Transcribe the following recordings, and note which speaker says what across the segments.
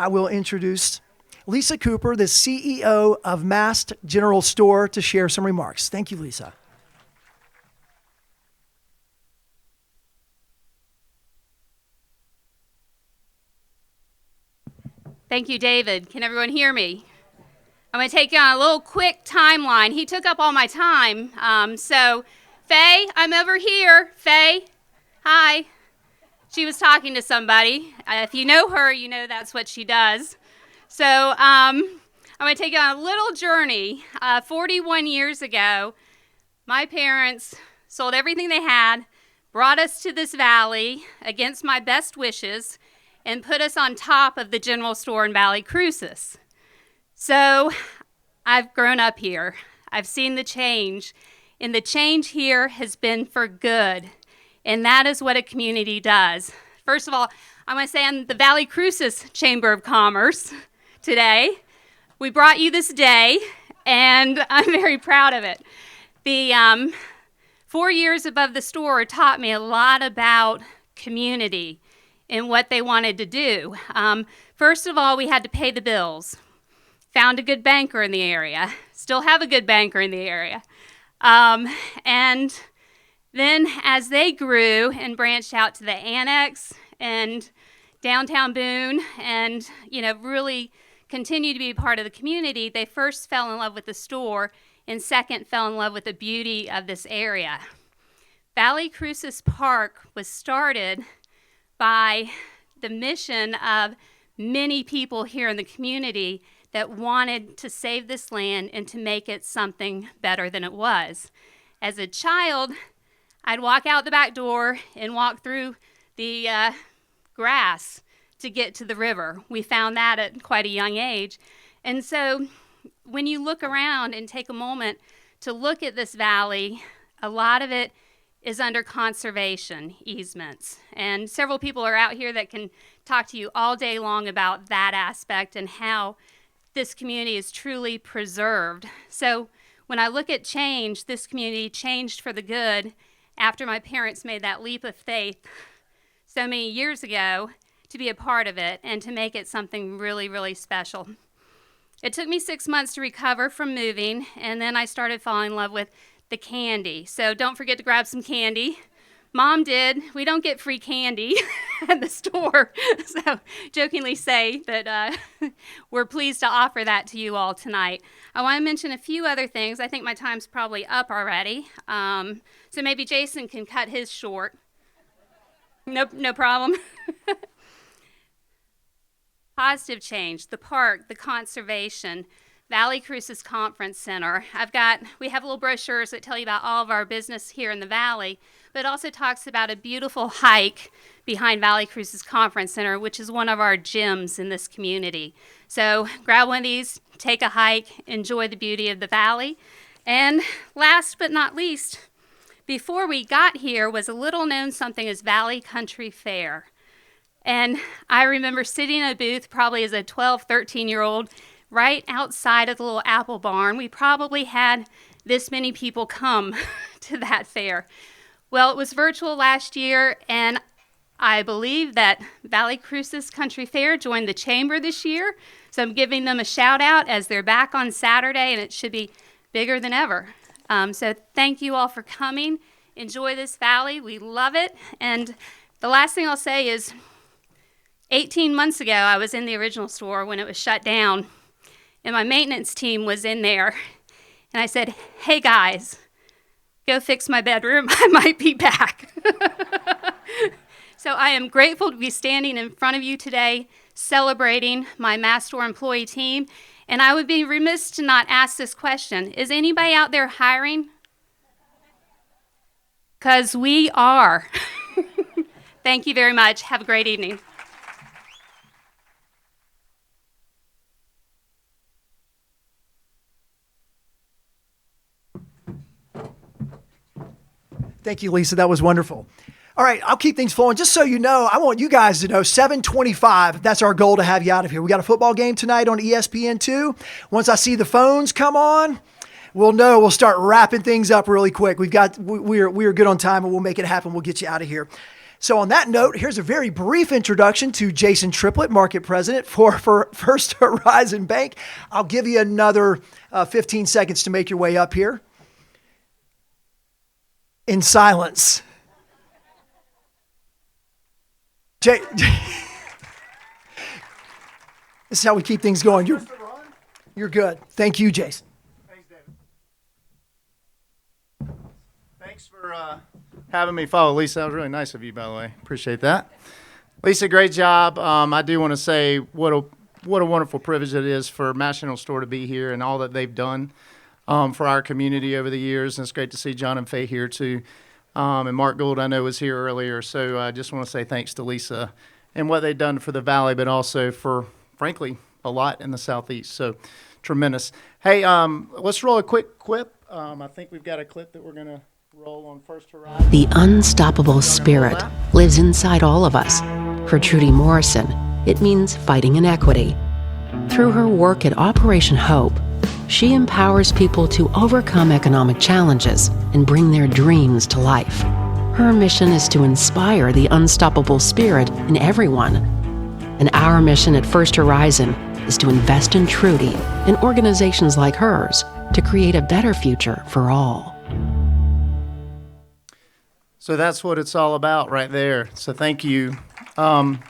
Speaker 1: I will introduce Lisa Cooper, the CEO of Mast General Store, to share some remarks. Thank you, Lisa.
Speaker 2: Thank you, David. Can everyone hear me? I'm going to take you on a little quick timeline. He took up all my time. So, Faye, I'm over here. Faye, hi. She was talking to somebody. If you know her, you know that's what she does. So, I'm going to take you on a little journey. 41 years ago, my parents sold everything they had, brought us to this valley against my best wishes, and put us on top of the general store in Valley Crucis. So I've grown up here. I've seen the change, and the change here has been for good, and that is what a community does. First of all, I'm going to say I'm the Valley Crucis Chamber of Commerce today. We brought you this day, and I'm very proud of it. The 4 years above the store taught me a lot about community and what they wanted to do. First of all, we had to pay the bills. Found a good banker in the area. Still have a good banker in the area. And then as they grew and branched out to the annex and downtown Boone and, really continued to be part of the community, they first fell in love with the store and second fell in love with the beauty of this area. Valley Crucis Park was started by the mission of many people here in the community that wanted to save this land and to make it something better than it was. As a child, I'd walk out the back door and walk through the grass to get to the river. We found that at quite a young age. And so when you look around and take a moment to look at this valley, a lot of it is under conservation easements. And several people are out here that can talk to you all day long about that aspect and how this community is truly preserved. So when I look at change, this community changed for the good after my parents made that leap of faith so many years ago to be a part of it and to make it something really, really special. It took me 6 months to recover from moving, and then I started falling in love with the candy. So don't forget to grab some candy. Mom did. We don't get free candy at the store. So jokingly say that we're pleased to offer that to you all tonight. I want to mention a few other things. I think my time's probably up already. So maybe Jason can cut his short. No problem. Positive change, the park, the conservation, Valley Crucis Conference Center. We have little brochures that tell you about all of our business here in the Valley, but it also talks about a beautiful hike behind Valley Crucis Conference Center, which is one of our gyms in this community. So grab one of these, take a hike, enjoy the beauty of the valley. And last but not least, before we got here was a little known something as Valley Country Fair. And I remember sitting in a booth probably as a 12, 13-year-old right outside of the little apple barn. We probably had this many people come to that fair. Well, it was virtual last year, and I believe that Valley Crucis Country Fair joined the chamber this year. So I'm giving them a shout out as they're back on Saturday, and it should be bigger than ever. So thank you all for coming. Enjoy this valley. We love it. And the last thing I'll say is 18 months ago, I was in the original store when it was shut down, and my maintenance team was in there. And I said, hey guys, go fix my bedroom. I might be back. So I am grateful to be standing in front of you today, celebrating my Mast Store employee team. And I would be remiss to not ask this question. Is anybody out there hiring? Because we are. Thank you very much. Have a great evening.
Speaker 1: Thank you, Lisa. That was wonderful. All right, I'll keep things flowing. Just so you know, I want you guys to know 7:25, that's our goal to have you out of here. We got a football game tonight on ESPN2. Once I see the phones come on, we'll know. We'll start wrapping things up really quick. We are good on time, and we'll make it happen. We'll get you out of here. So on that note, here's a very brief introduction to Jason Triplett, Market President for First Horizon Bank. I'll give you another 15 seconds to make your way up here. In silence. This is how we keep things going. You're good. Thank you, Jason.
Speaker 3: Thanks, David. Thanks for having me follow Lisa. That was really nice of you, by the way. Appreciate that. Lisa, great job. I do want to say what a wonderful privilege it is for Mast General Store to be here and all that they've done for our community over the years. And it's great to see John and Faye here too. And Mark Gould, I know, was here earlier. So I just want to say thanks to Lisa and what they've done for the Valley, but also for, frankly, a lot in the Southeast. So tremendous. Hey, let's roll a quick quip. I think we've got a clip that we're going to roll on First Horizon.
Speaker 4: The unstoppable spirit lives inside all of us. For Trudy Morrison, it means fighting inequity. Through her work at Operation Hope, she empowers people to overcome economic challenges and bring their dreams to life. Her mission is to inspire the unstoppable spirit in everyone. And our mission at First Horizon is to invest in Trudy and organizations like hers to create a better future for all.
Speaker 3: So that's what it's all about right there. So thank you. On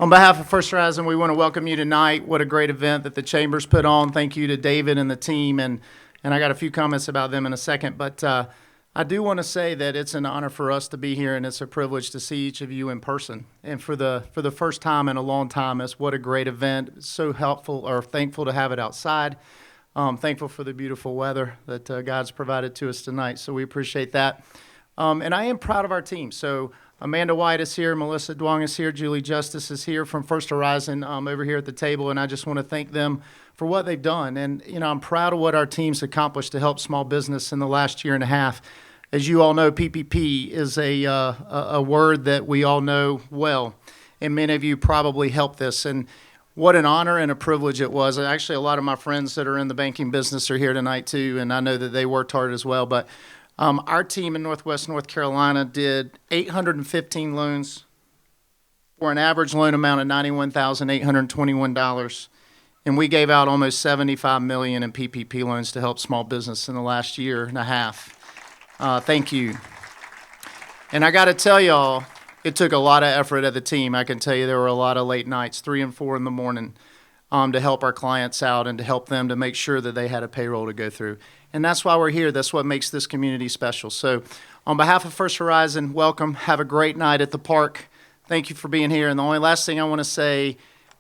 Speaker 3: behalf of First Horizon, we want to welcome you tonight. What a great event that the Chambers put on. Thank you to David and the team. And I got a few comments about them in a second. But I do want to say that it's an honor for us to be here, and it's a privilege to see each of you in person. And for the first time in a long time, it's what a great event. It's so helpful or thankful to have it outside. Thankful for the beautiful weather that God's provided to us tonight. So we appreciate that. And I am proud of our team. So Amanda White is here, Melissa Duong is here, Julie Justice is here from First Horizon over here at the table, and I just want to thank them for what they've done. And, you know, I'm proud of what our team's accomplished to help small business in the last year and a half. As you all know, PPP is a word that we all know well, and many of you probably helped this. And what an honor and a privilege it was. Actually, a lot of my friends that are in the banking business are here tonight too, and I know that they worked hard as well. But our team in Northwest North Carolina did 815 loans for an average loan amount of $91,821. And we gave out almost $75 million in PPP loans to help small business in the last year and a half. Thank you. And I got to tell y'all, it took a lot of effort of the team. I can tell you there were a lot of late nights, 3 and 4 in the morning, to help our clients out and to help them to make sure that they had a payroll to go through. And that's why we're here. That's what makes this community special. So on behalf of First Horizon, welcome. Have a great night at the park. Thank you for being here. And the only last thing I want to say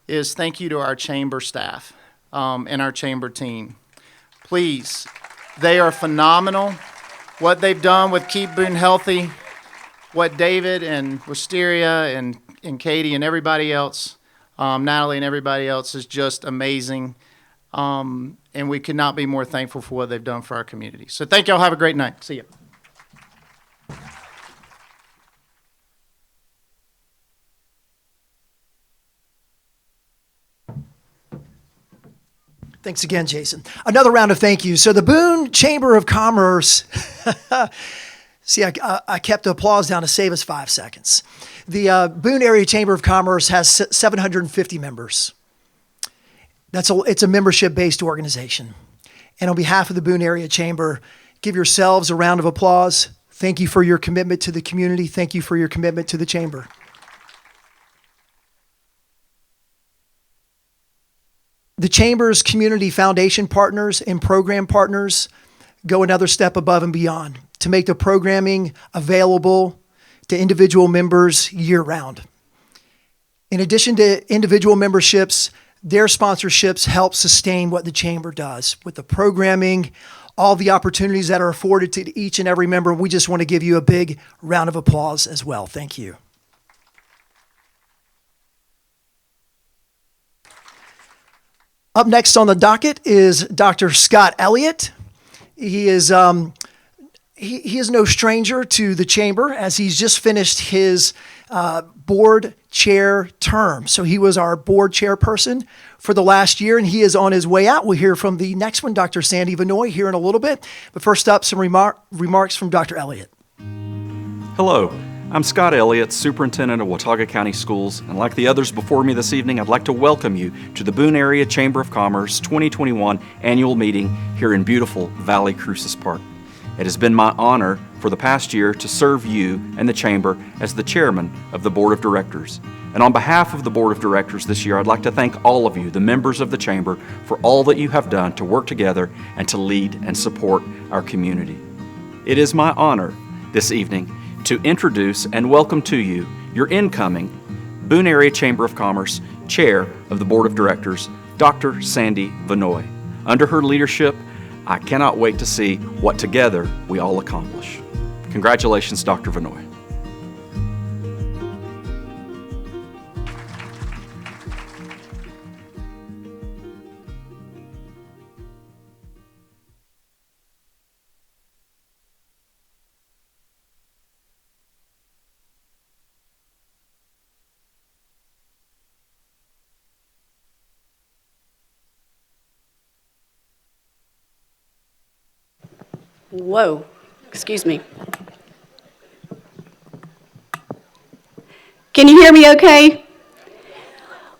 Speaker 3: is thank you to our chamber staff and our chamber team. Please, they are phenomenal. What they've done with Keep Boone Healthy, what David and Wisteria and Katie and everybody else, Natalie and everybody else is just amazing. And we could not be more thankful for what they've done for our community. So thank y'all. Have a great night. See you.
Speaker 1: Thanks again, Jason. Another round of thank yous. So the Boone Chamber of Commerce, see, I kept the applause down to save us 5 seconds. The Boone Area Chamber of Commerce has 750 members. It's a membership-based organization. And on behalf of the Boone Area Chamber, give yourselves a round of applause. Thank you for your commitment to the community. Thank you for your commitment to the Chamber. The Chamber's community foundation partners and program partners go another step above and beyond to make the programming available to individual members year-round. In addition to individual memberships, their sponsorships help sustain what the Chamber does with the programming, all the opportunities that are afforded to each and every member. We just want to give you a big round of applause as well. Thank you. Up next on the docket is Dr. Scott Elliott. He is no stranger to the Chamber as he's just finished his board chair term. So he was our board chairperson for the last year, and he is on his way out. We'll hear from the next one, Dr. Sandy Vanoy, here in a little bit. But first up, some remarks from Dr. Elliott.
Speaker 5: Hello, I'm Scott Elliott, Superintendent of Watauga County Schools, and like the others before me this evening, I'd like to welcome you to the Boone Area Chamber of Commerce 2021 annual meeting here in beautiful Valley Cruces Park. It has been my honor for the past year to serve you and the Chamber as the Chairman of the Board of Directors. And on behalf of the Board of Directors this year, I'd like to thank all of you, the members of the Chamber, for all that you have done to work together and to lead and support our community. It is my honor this evening to introduce and welcome to you your incoming Boone Area Chamber of Commerce Chair of the Board of Directors, Dr. Sandy Vinoy. Under her leadership, I cannot wait to see what together we all accomplish. Congratulations, Dr. Vinoy.
Speaker 6: Whoa, excuse me. Can you hear me okay?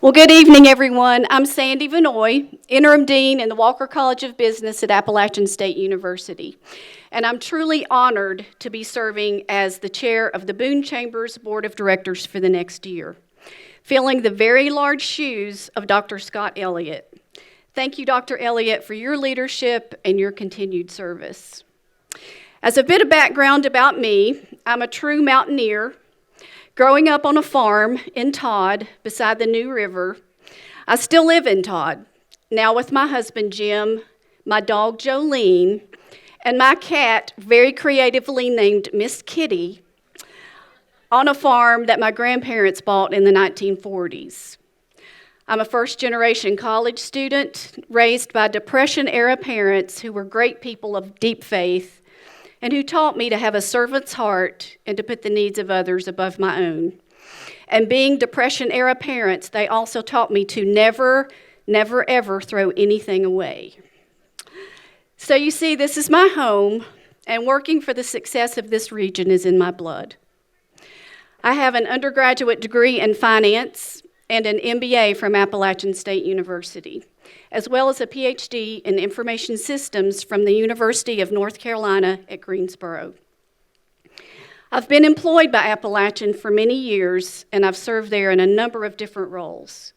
Speaker 6: Well, good evening, everyone. I'm Sandy Vinoy, Interim Dean in the Walker College of Business at Appalachian State University. And I'm truly honored to be serving as the chair of the Boone Chamber's Board of Directors for the next year, filling the very large shoes of Dr. Scott Elliott. Thank you, Dr. Elliott, for your leadership and your continued service. As a bit of background about me, I'm a true mountaineer. Growing up on a farm in Todd beside the New River, I still live in Todd, now with my husband Jim, my dog Jolene, and my cat, very creatively named Miss Kitty, on a farm that my grandparents bought in the 1940s. I'm a first-generation college student raised by Depression-era parents who were great people of deep faith and who taught me to have a servant's heart and to put the needs of others above my own. And being Depression-era parents, they also taught me to never, never, ever throw anything away. So you see, this is my home, and working for the success of this region is in my blood. I have an undergraduate degree in finance and an MBA from Appalachian State University, as well as a PhD in information systems from the University of North Carolina at Greensboro. I've been employed by Appalachian for many years, and I've served there in a number of different roles.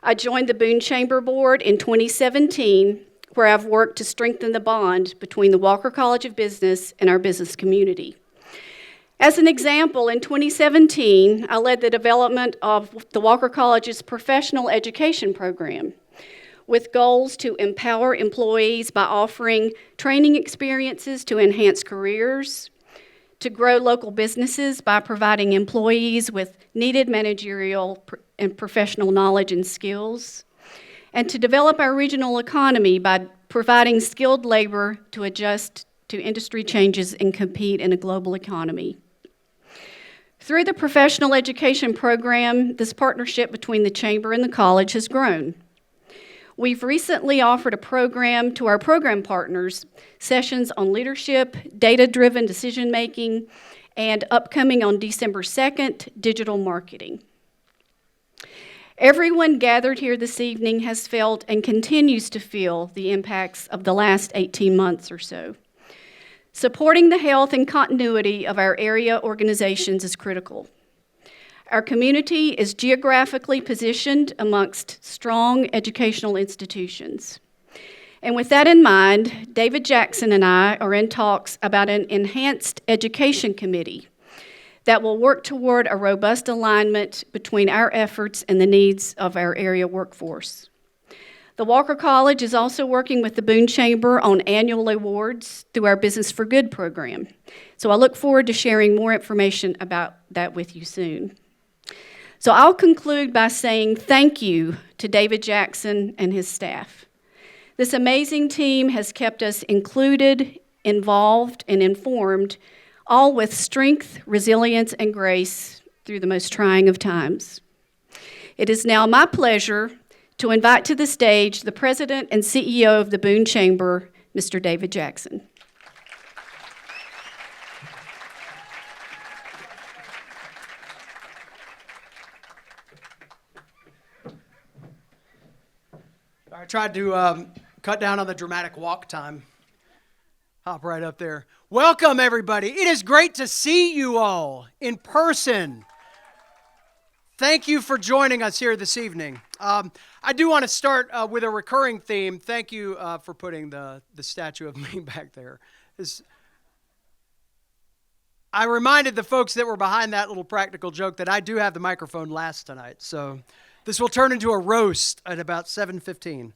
Speaker 6: I joined the Boone Chamber Board in 2017, where I've worked to strengthen the bond between the Walker College of Business and our business community. As an example, in 2017, I led the development of the Walker College's professional education program, with goals to empower employees by offering training experiences to enhance careers, to grow local businesses by providing employees with needed managerial and professional knowledge and skills, and to develop our regional economy by providing skilled labor to adjust to industry changes and compete in a global economy. Through the professional education program, this partnership between the Chamber and the college has grown. We've recently offered a program to our program partners, sessions on leadership, data-driven decision-making, and upcoming on December 2nd, digital marketing. Everyone gathered here this evening has felt and continues to feel the impacts of the last 18 months or so. Supporting the health and continuity of our area organizations is critical. Our community is geographically positioned amongst strong educational institutions. And with that in mind, David Jackson and I are in talks about an enhanced education committee that will work toward a robust alignment between our efforts and the needs of our area workforce. The Walker College is also working with the Boone Chamber on annual awards through our Business for Good program. So I look forward to sharing more information about that with you soon. So I'll conclude by saying thank you to David Jackson and his staff. This amazing team has kept us included, involved, and informed, all with strength, resilience, and grace through the most trying of times. It is now my pleasure to invite to the stage the President and CEO of the Boone Chamber, Mr. David Jackson.
Speaker 1: I tried to cut down on the dramatic walk time. Hop right up there. Welcome, everybody. It is great to see you all in person. Thank you for joining us here this evening. I do want to start with a recurring theme. Thank you for putting the statue of me back there. I reminded the folks that were behind that little practical joke that I do have the microphone last tonight. So this will turn into a roast at about 7:15.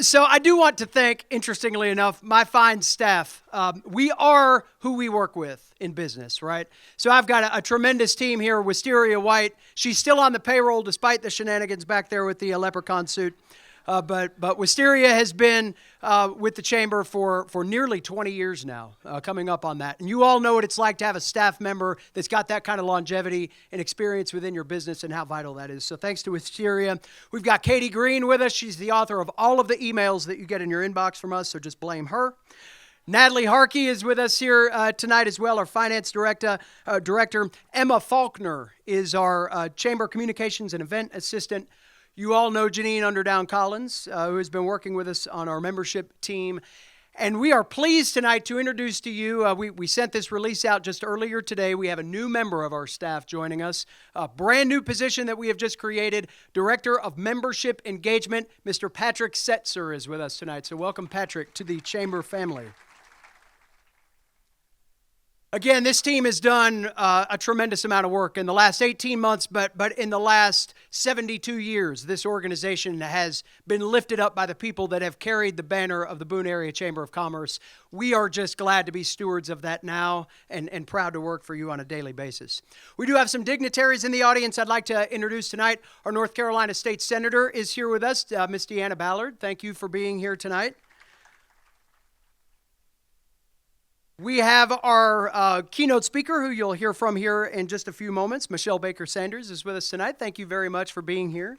Speaker 1: So I do want to thank, interestingly enough, my fine staff. We are who we work with in business, right? So I've got a tremendous team here. Wisteria White, she's still on the payroll despite the shenanigans back there with the leprechaun suit. But Wisteria has been with the Chamber for nearly 20 years now, coming up on that. And you all know what it's like to have a staff member that's got that kind of longevity and experience within your business and how vital that is. So thanks to Wisteria. We've got Katie Green with us. She's the author of all of the emails that you get in your inbox from us, so just blame her. Natalie Harkey is with us here tonight as well, our finance director. Emma Faulkner is our Chamber Communications and Event Assistant. You all know Janine Underdown Collins, who has been working with us on our membership team. And we are pleased tonight to introduce to you, we sent this release out just earlier today. We have a new member of our staff joining us, a brand new position that we have just created, Director of Membership Engagement. Mr. Patrick Setzer is with us tonight. So welcome, Patrick, to the Chamber family. Again, this team has done a tremendous amount of work in the last 18 months, but in the last 72 years, this organization has been lifted up by the people that have carried the banner of the Boone Area Chamber of Commerce. We are just glad to be stewards of that now and proud to work for you on a daily basis. We do have some dignitaries in the audience I'd like to introduce tonight. Our North Carolina State Senator is here with us, Miss Deanna Ballard. Thank you for being here tonight. We have our keynote speaker, who you'll hear from here in just a few moments. Michelle Baker Sanders is with us tonight. Thank you very much for being here.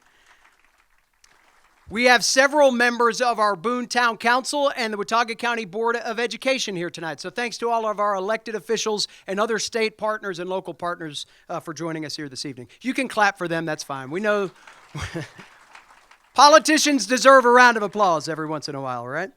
Speaker 1: We have several members of our Boone Town Council and the Watauga County Board of Education here tonight. So thanks to all of our elected officials and other state partners and local partners for joining us here this evening. You can clap for them, that's fine. We know politicians deserve a round of applause every once in a while, right?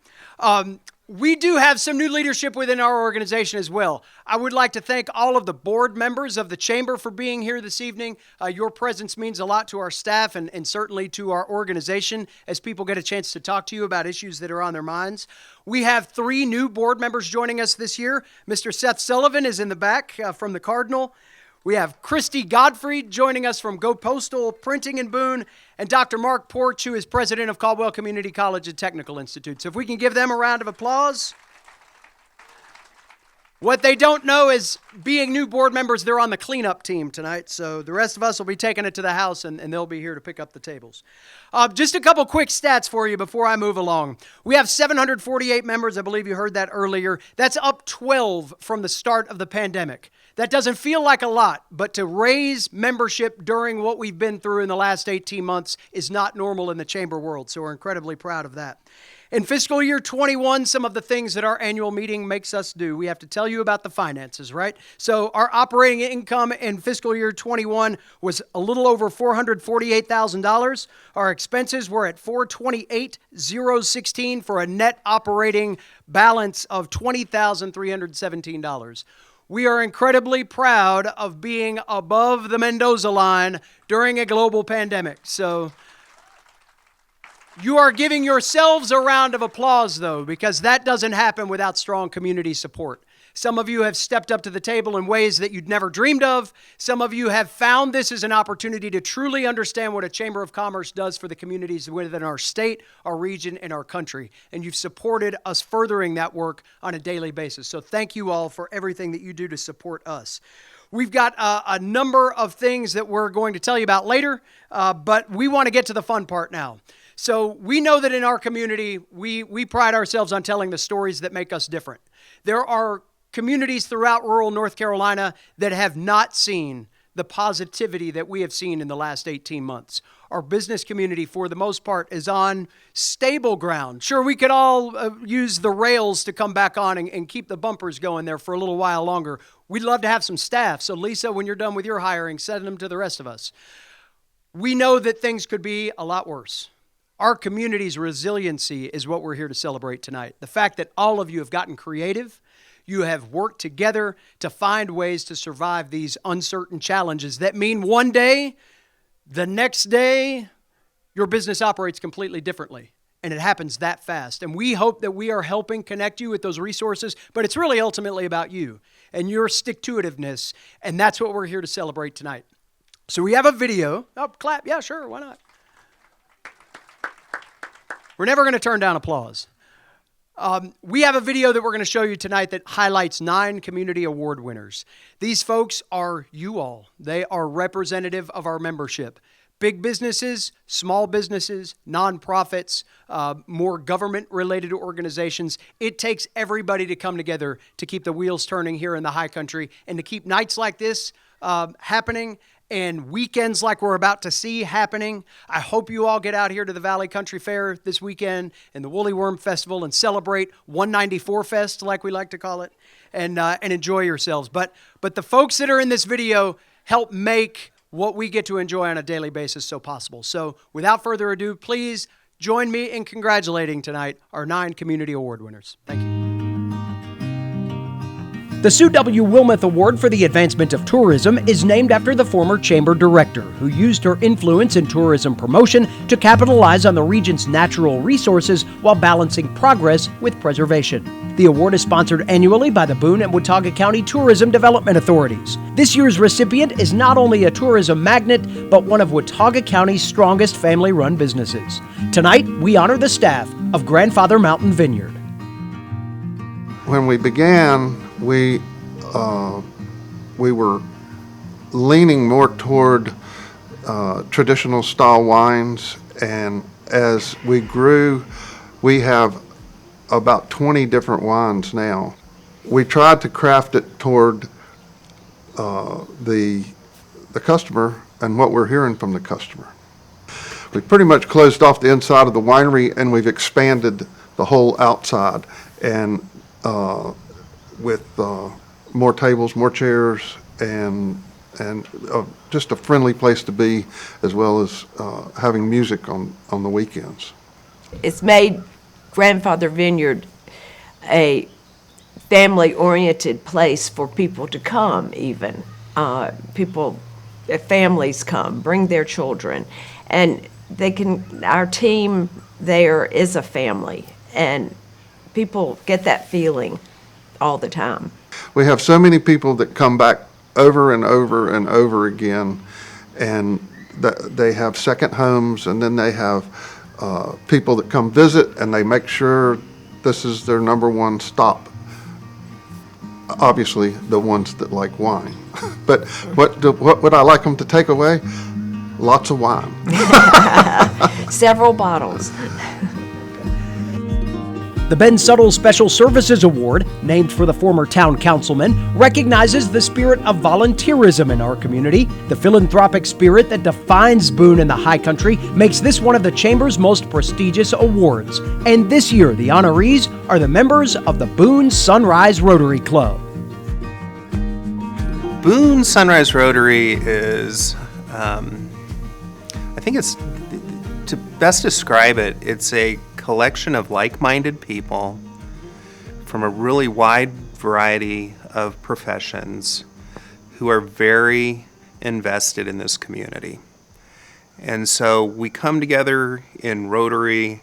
Speaker 1: We do have some new leadership within our organization as well. I would like to thank all of the board members of the Chamber for being here this evening. Your presence means a lot to our staff and certainly to our organization as people get a chance to talk to you about issues that are on their minds. We have 3 new board members joining us this year. Mr. Seth Sullivan is in the back from the Cardinal. We have Christy Godfrey joining us from Go Postal Printing in Boone, and Dr. Mark Porch, who is president of Caldwell Community College and Technical Institute. So if we can give them a round of applause. What they don't know is, being new board members, they're on the cleanup team tonight. So the rest of us will be taking it to the house, and they'll be here to pick up the tables. Just a couple quick stats for you before I move along. We have 748 members. I believe you heard that earlier. That's up 12 from the start of the pandemic. That doesn't feel like a lot, but to raise membership during what we've been through in the last 18 months is not normal in the chamber world. So we're incredibly proud of that. In fiscal year 21, some of the things that our annual meeting makes us do, we have to tell you about the finances, right? So our operating income in fiscal year 21 was a little over $448,000. Our expenses were at $428,016 for a net operating balance of $20,317. We are incredibly proud of being above the Mendoza line during a global pandemic. So you are giving yourselves a round of applause, though, because that doesn't happen without strong community support. Some of you have stepped up to the table in ways that you'd never dreamed of. Some of you have found this as an opportunity to truly understand what a Chamber of Commerce does for the communities within our state, our region, and our country. And you've supported us furthering that work on a daily basis. So thank you all for everything that you do to support us. We've got a number of things that we're going to tell you about later, but we want to get to the fun part now. So we know that in our community, we pride ourselves on telling the stories that make us different. There are communities throughout rural North Carolina that have not seen the positivity that we have seen in the last 18 months. Our business community, for the most part, is on stable ground. Sure, we could all use the rails to come back on and keep the bumpers going there for a little while longer. We'd love to have some staff. So Lisa, when you're done with your hiring, send them to the rest of us. We know that things could be a lot worse.
Speaker 7: Our community's resiliency is what we're here to celebrate tonight. The fact that all of you have gotten creative, you have worked together to find ways to survive these uncertain challenges that mean one day, the next day, your business operates completely differently. And it happens that fast. And we hope that we are helping connect you with those resources, but it's really ultimately about you and your stick-to-itiveness, and that's what we're here to celebrate tonight. So we have a video. Oh, clap. Yeah, sure. Why not? We're never going to turn down applause. We have a video that we're going to show you tonight that highlights 9 community award winners. These folks are you all. They are representative of our membership. Big businesses, small businesses, nonprofits, more government-related organizations. It takes everybody to come together to keep the wheels turning here in the high country and to keep nights like this happening and weekends like we're about to see happening. I hope you all get out here to the Valley Country Fair this weekend and the Woolly Worm Festival and celebrate 194 Fest, like we like to call it, and enjoy yourselves. But the folks that are in this video help make what we get to enjoy on a daily basis so possible. So without further ado, please join me in congratulating tonight our 9 community award winners. Thank you. The Sue W. Wilmoth Award for the Advancement of Tourism is named after the former chamber director, who used her influence in tourism promotion to capitalize on the region's natural resources while balancing progress with preservation. The award is sponsored annually by the Boone and Watauga County Tourism Development Authorities. This year's recipient is not only a tourism magnet, but one of Watauga County's strongest family-run businesses. Tonight, we honor the staff of Grandfather Mountain Vineyard.
Speaker 8: When we began, we were leaning more toward traditional style wines, and as we grew, we have about 20 different wines now. We tried to craft it toward the customer and what we're hearing from the customer. We pretty much closed off the inside of the winery, and we've expanded the whole outside, and with more tables, more chairs, and just a friendly place to be, as well as having music on the weekends.
Speaker 9: It's made Grandfather Vineyard a family-oriented place for people to come even. Families come, bring their children, and our team there is a family, and people get that feeling all the time.
Speaker 8: We have so many people that come back over and over and over again, and they have second homes, and then they have people that come visit, and they make sure this is their number one stop. Obviously, the ones that like wine. But what would I like them to take away? Lots of wine.
Speaker 9: Several bottles.
Speaker 7: The Ben Suttles Special Services Award, named for the former town councilman, recognizes the spirit of volunteerism in our community. The philanthropic spirit that defines Boone and the High Country makes this one of the Chamber's most prestigious awards. And this year, the honorees are the members of the Boone Sunrise Rotary Club.
Speaker 10: Boone Sunrise Rotary is, I think it's, to best describe it, it's a collection of like-minded people from a really wide variety of professions who are very invested in this community. And so we come together in Rotary,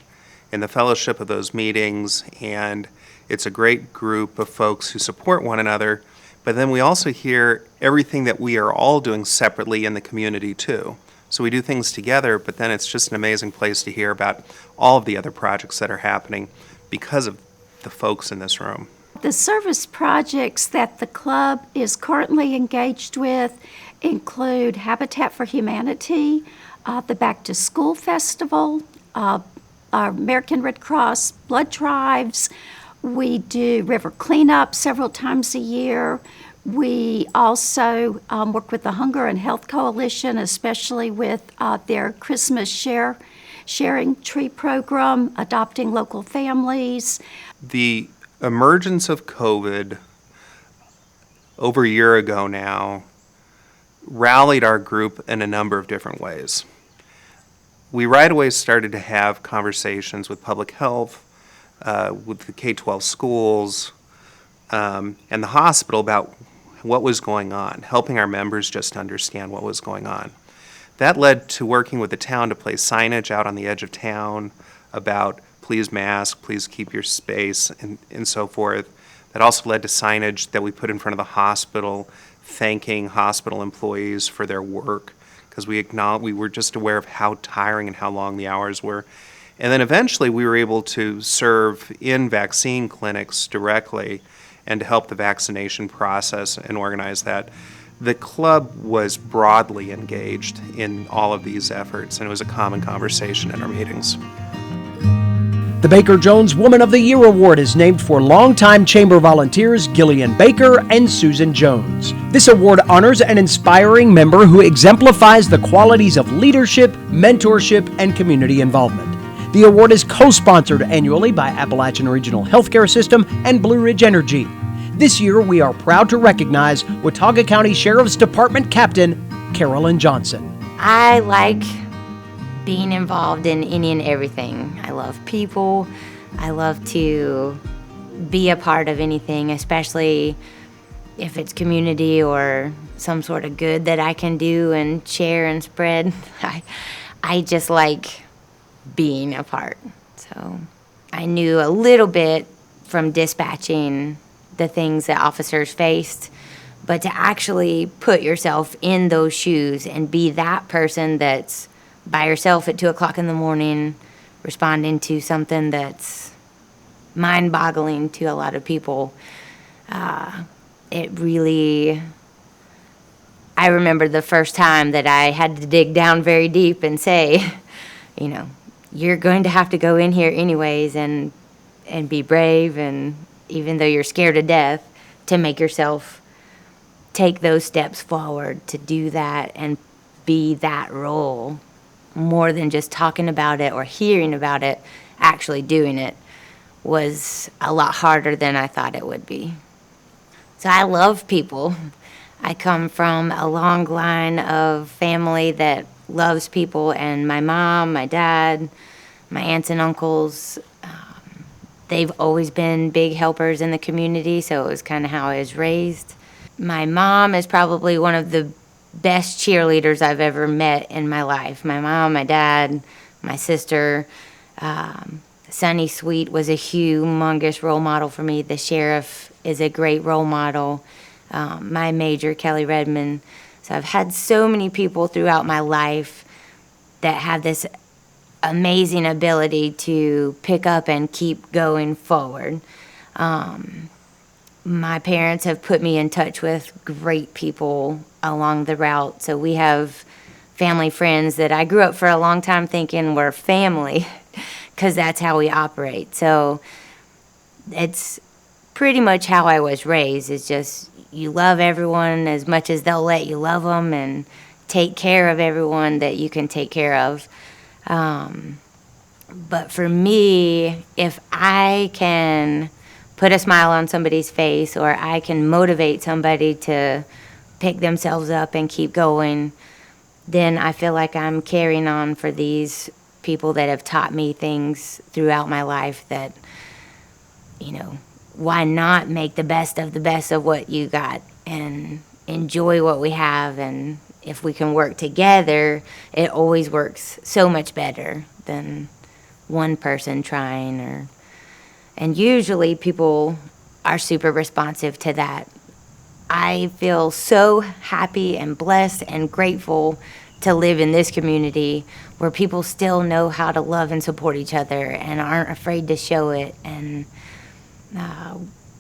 Speaker 10: in the fellowship of those meetings, and it's a great group of folks who support one another, but then we also hear everything that we are all doing separately in the community too. So we do things together, but then it's just an amazing place to hear about all of the other projects that are happening because of the folks in this room.
Speaker 11: The service projects that the club is currently engaged with include Habitat for Humanity, the Back to School Festival, our American Red Cross blood drives. We do river cleanup several times a year. We also work with the Hunger and Health Coalition, especially with their Christmas sharing tree program, adopting local families.
Speaker 10: The emergence of COVID over a year ago now rallied our group in a number of different ways. we right away started to have conversations with public health, with the K-12 schools, and the hospital about what was going on, helping our members just understand what was going on. That led to working with the town to place signage out on the edge of town about please mask, please keep your space, and so forth. That also led to signage that we put in front of the hospital, thanking hospital employees for their work, because we were just aware of how tiring and how long the hours were. And then eventually we were able to serve in vaccine clinics directly and to help the vaccination process and organize that. The club was broadly engaged in all of these efforts, and it was a common conversation at our meetings.
Speaker 7: The Baker Jones Woman of the Year Award is named for longtime Chamber volunteers Gillian Baker and Susan Jones. This award honors an inspiring member who exemplifies the qualities of leadership, mentorship, and community involvement. The award is co-sponsored annually by Appalachian Regional Healthcare System and Blue Ridge Energy. This year, we are proud to recognize Watauga County Sheriff's Department Captain Carolyn Johnson.
Speaker 12: I like being involved in any and everything. I love people. I love to be a part of anything, especially if it's community or some sort of good that I can do and share and spread. I just like being a part. So I knew a little bit from dispatching the things that officers faced, but to actually put yourself in those shoes and be that person that's by yourself at 2 o'clock in the morning responding to something that's mind-boggling to a lot of people, it really, I remember the first time that I had to dig down very deep and say, you know, you're going to have to go in here anyways and be brave, and even though you're scared to death, to make yourself take those steps forward to do that and be that role, more than just talking about it or hearing about it, actually doing it was a lot harder than I thought it would be. So I love people. I come from a long line of family that loves people, and my mom, my dad, my aunts and uncles, they've always been big helpers in the community, so it was kind of how I was raised. My mom is probably one of the best cheerleaders I've ever met in my life. My mom, my dad, my sister. Sunny Sweet was a humongous role model for me. The sheriff is a great role model. My major, Kelly Redmond. So I've had so many people throughout my life that have this amazing ability to pick up and keep going forward. My parents have put me in touch with great people along the route. So we have family friends that I grew up for a long time thinking were family, because that's how we operate. So it's pretty much how I was raised. It's just you love everyone as much as they'll let you love them, and take care of everyone that you can take care of. But for me, if I can put a smile on somebody's face, or I can motivate somebody to pick themselves up and keep going, then I feel like I'm carrying on for these people that have taught me things throughout my life that, you know, why not make the best of what you got and enjoy what we have. And if we can work together, it always works so much better than one person trying. And usually people are super responsive to that. I feel so happy and blessed and grateful to live in this community where people still know how to love and support each other and aren't afraid to show it. And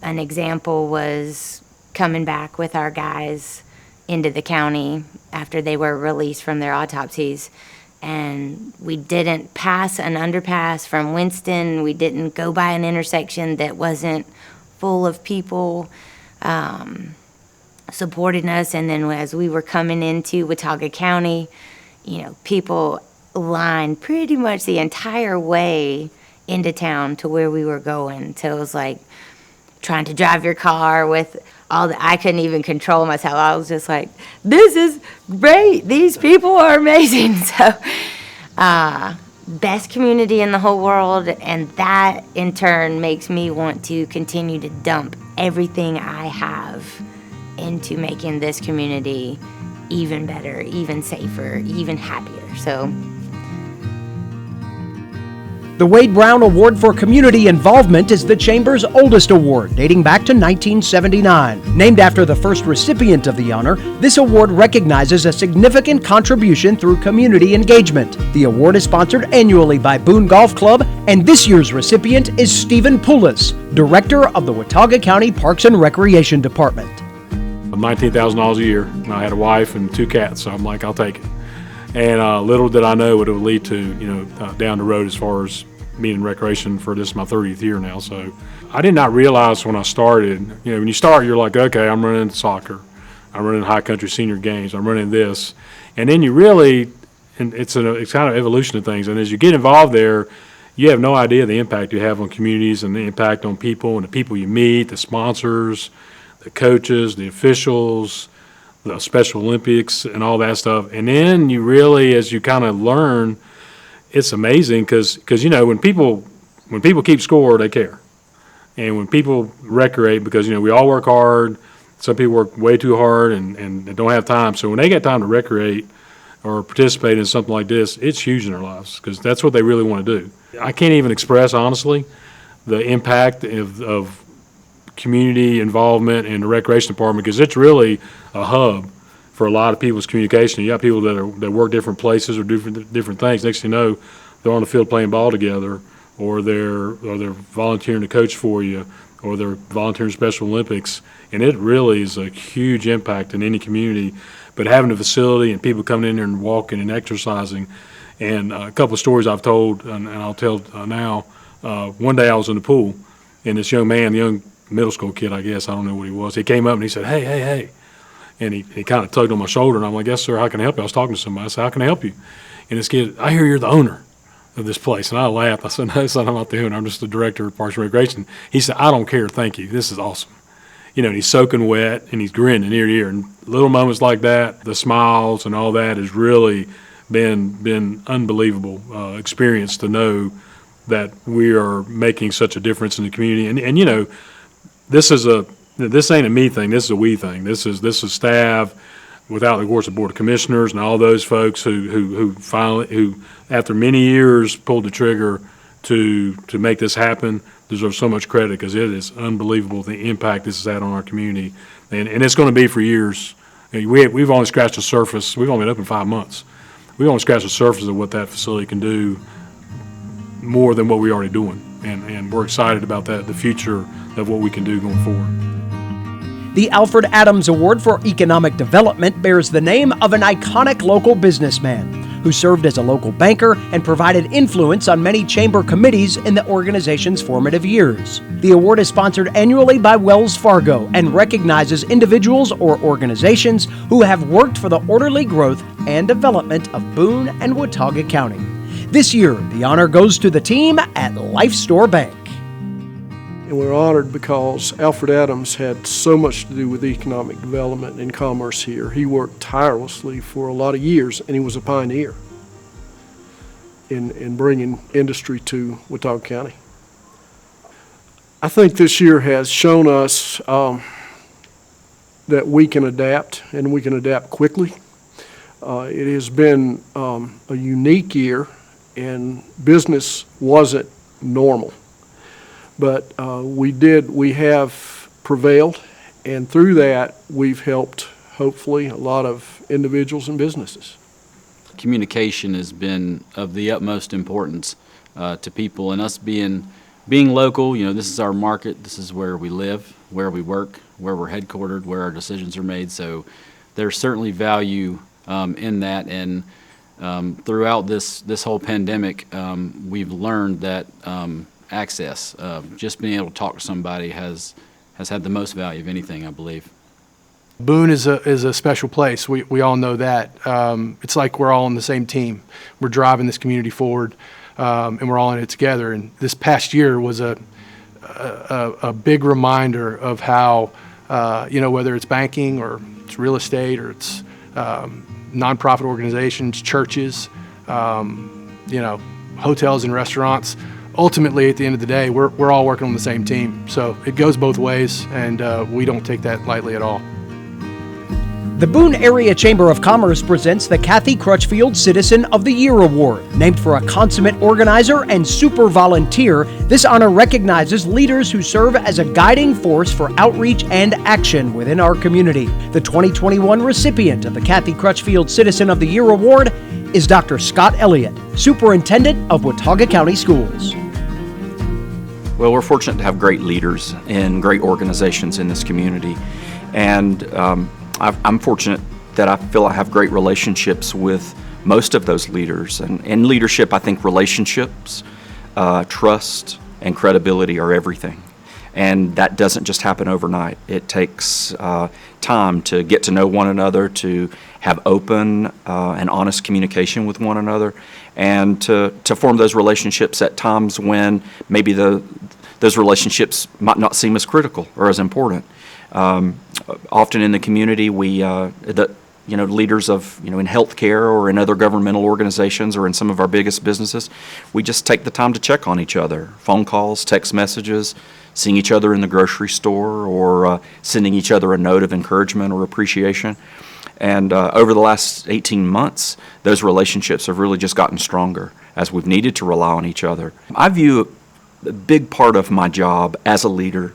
Speaker 12: an example was coming back with our guys into the county after they were released from their autopsies. And we didn't pass an underpass from Winston. We didn't go by an intersection that wasn't full of people supporting us. And then as we were coming into Watauga County, you know, people lined pretty much the entire way into town to where we were going. So it was like trying to drive your car with all the, I couldn't even control myself. I was just like, this is great. These people are amazing. So best community in the whole world, and that in turn makes me want to continue to dump everything I have into making this community even better, even safer, even happier. So
Speaker 7: The Wade Brown Award for Community Involvement is the Chamber's oldest award, dating back to 1979. Named after the first recipient of the honor, this award recognizes a significant contribution through community engagement. The award is sponsored annually by Boone Golf Club, and this year's recipient is Stephen Poulos, Director of the Watauga County Parks and Recreation Department.
Speaker 13: $19,000 a year, and I had a wife and 2 cats, so I'm like, I'll take it. And little did I know what it would lead to, down the road as far as being in recreation for this is my 30th year now. So I did not realize when I started, when you start, you're like, okay, I'm running soccer, I'm running high country senior games, I'm running this. And then you really, and it's kind of evolution of things. And as you get involved there, you have no idea the impact you have on communities and the impact on people and the people you meet, the sponsors, the coaches, the officials, the Special Olympics and all that stuff. And then you really, as you kind of learn, it's amazing because when people keep score, they care. And when people recreate, because, we all work hard, some people work way too hard and they don't have time. So when they get time to recreate or participate in something like this, it's huge in their lives because that's what they really want to do. I can't even express, honestly, the impact of community involvement in the recreation department because it's really a hub for a lot of people's communication. You got people that work different places or different things. Next thing you know, they're on the field playing ball together, or they're volunteering to coach for you, or they're volunteering Special Olympics, and it really is a huge impact in any community. But having a facility and people coming in there and walking and exercising, and a couple of stories I've told, and I'll tell now. One day I was in the pool, and this young middle school kid, I guess, I don't know what he was. He came up and he said, hey. And he kind of tugged on my shoulder, and I'm like, yes, sir, how can I help you? I was talking to somebody. I said, how can I help you? And this kid, I hear you're the owner of this place. And I laughed. I said, no, son, I'm not the owner. I'm just the director of Parks and Recreation. He said, I don't care. Thank you. This is awesome. And he's soaking wet, and he's grinning ear to ear. And little moments like that, the smiles and all that has really been unbelievable experience to know that we are making such a difference in the community. And this ain't a me thing. This is a we thing. This is staff, without of course the board of commissioners and all those folks who finally after many years pulled the trigger to make this happen. Deserve so much credit because it is unbelievable the impact this has had on our community, and it's going to be for years. We've only scratched the surface. We've only been open 5 months. We've only scratched the surface of what that facility can do, more than what we're already doing, and we're excited about that, the future of what we can do going forward.
Speaker 7: The Alfred Adams Award for Economic Development bears the name of an iconic local businessman who served as a local banker and provided influence on many chamber committees in the organization's formative years. The award is sponsored annually by Wells Fargo and recognizes individuals or organizations who have worked for the orderly growth and development of Boone and Watauga County. This year, the honor goes to the team at Life Store Bank.
Speaker 14: And we're honored because Alfred Adams had so much to do with economic development and commerce here. He worked tirelessly for a lot of years, and he was a pioneer in bringing industry to Watauga County. I think this year has shown us that we can adapt, and we can adapt quickly. It has been a unique year, and business wasn't normal. But we have prevailed, and through that, we've helped, hopefully, a lot of individuals and businesses.
Speaker 15: Communication has been of the utmost importance to people, and us being local, this is our market, this is where we live, where we work, where we're headquartered, where our decisions are made, so there's certainly value in that, and throughout this whole pandemic, we've learned that access, just being able to talk to somebody has had the most value of anything, I believe.
Speaker 16: Boone is a special place. We all know that. It's like we're all on the same team. We're driving this community forward, and we're all in it together. And this past year was a big reminder of how, whether it's banking or it's real estate or it's nonprofit organizations, churches, hotels and restaurants. Ultimately, at the end of the day, we're all working on the same team. So it goes both ways, and we don't take that lightly at all.
Speaker 7: The Boone Area Chamber of Commerce presents the Kathy Crutchfield Citizen of the Year Award. Named for a consummate organizer and super volunteer, this honor recognizes leaders who serve as a guiding force for outreach and action within our community. The 2021 recipient of the Kathy Crutchfield Citizen of the Year Award is Dr. Scott Elliott, Superintendent of Watauga County Schools.
Speaker 5: Well, we're fortunate to have great leaders and great organizations in this community. And I'm fortunate that I feel I have great relationships with most of those leaders. And in leadership, I think relationships, trust, and credibility are everything. And that doesn't just happen overnight. It takes time to get to know one another, to have open and honest communication with one another, and to form those relationships at times when maybe those relationships might not seem as critical or as important. Often in the community, leaders of, in healthcare or in other governmental organizations or in some of our biggest businesses, we just take the time to check on each other. Phone calls, text messages, seeing each other in the grocery store, or sending each other a note of encouragement or appreciation. And over the last 18 months, those relationships have really just gotten stronger as we've needed to rely on each other. I view a big part of my job as a leader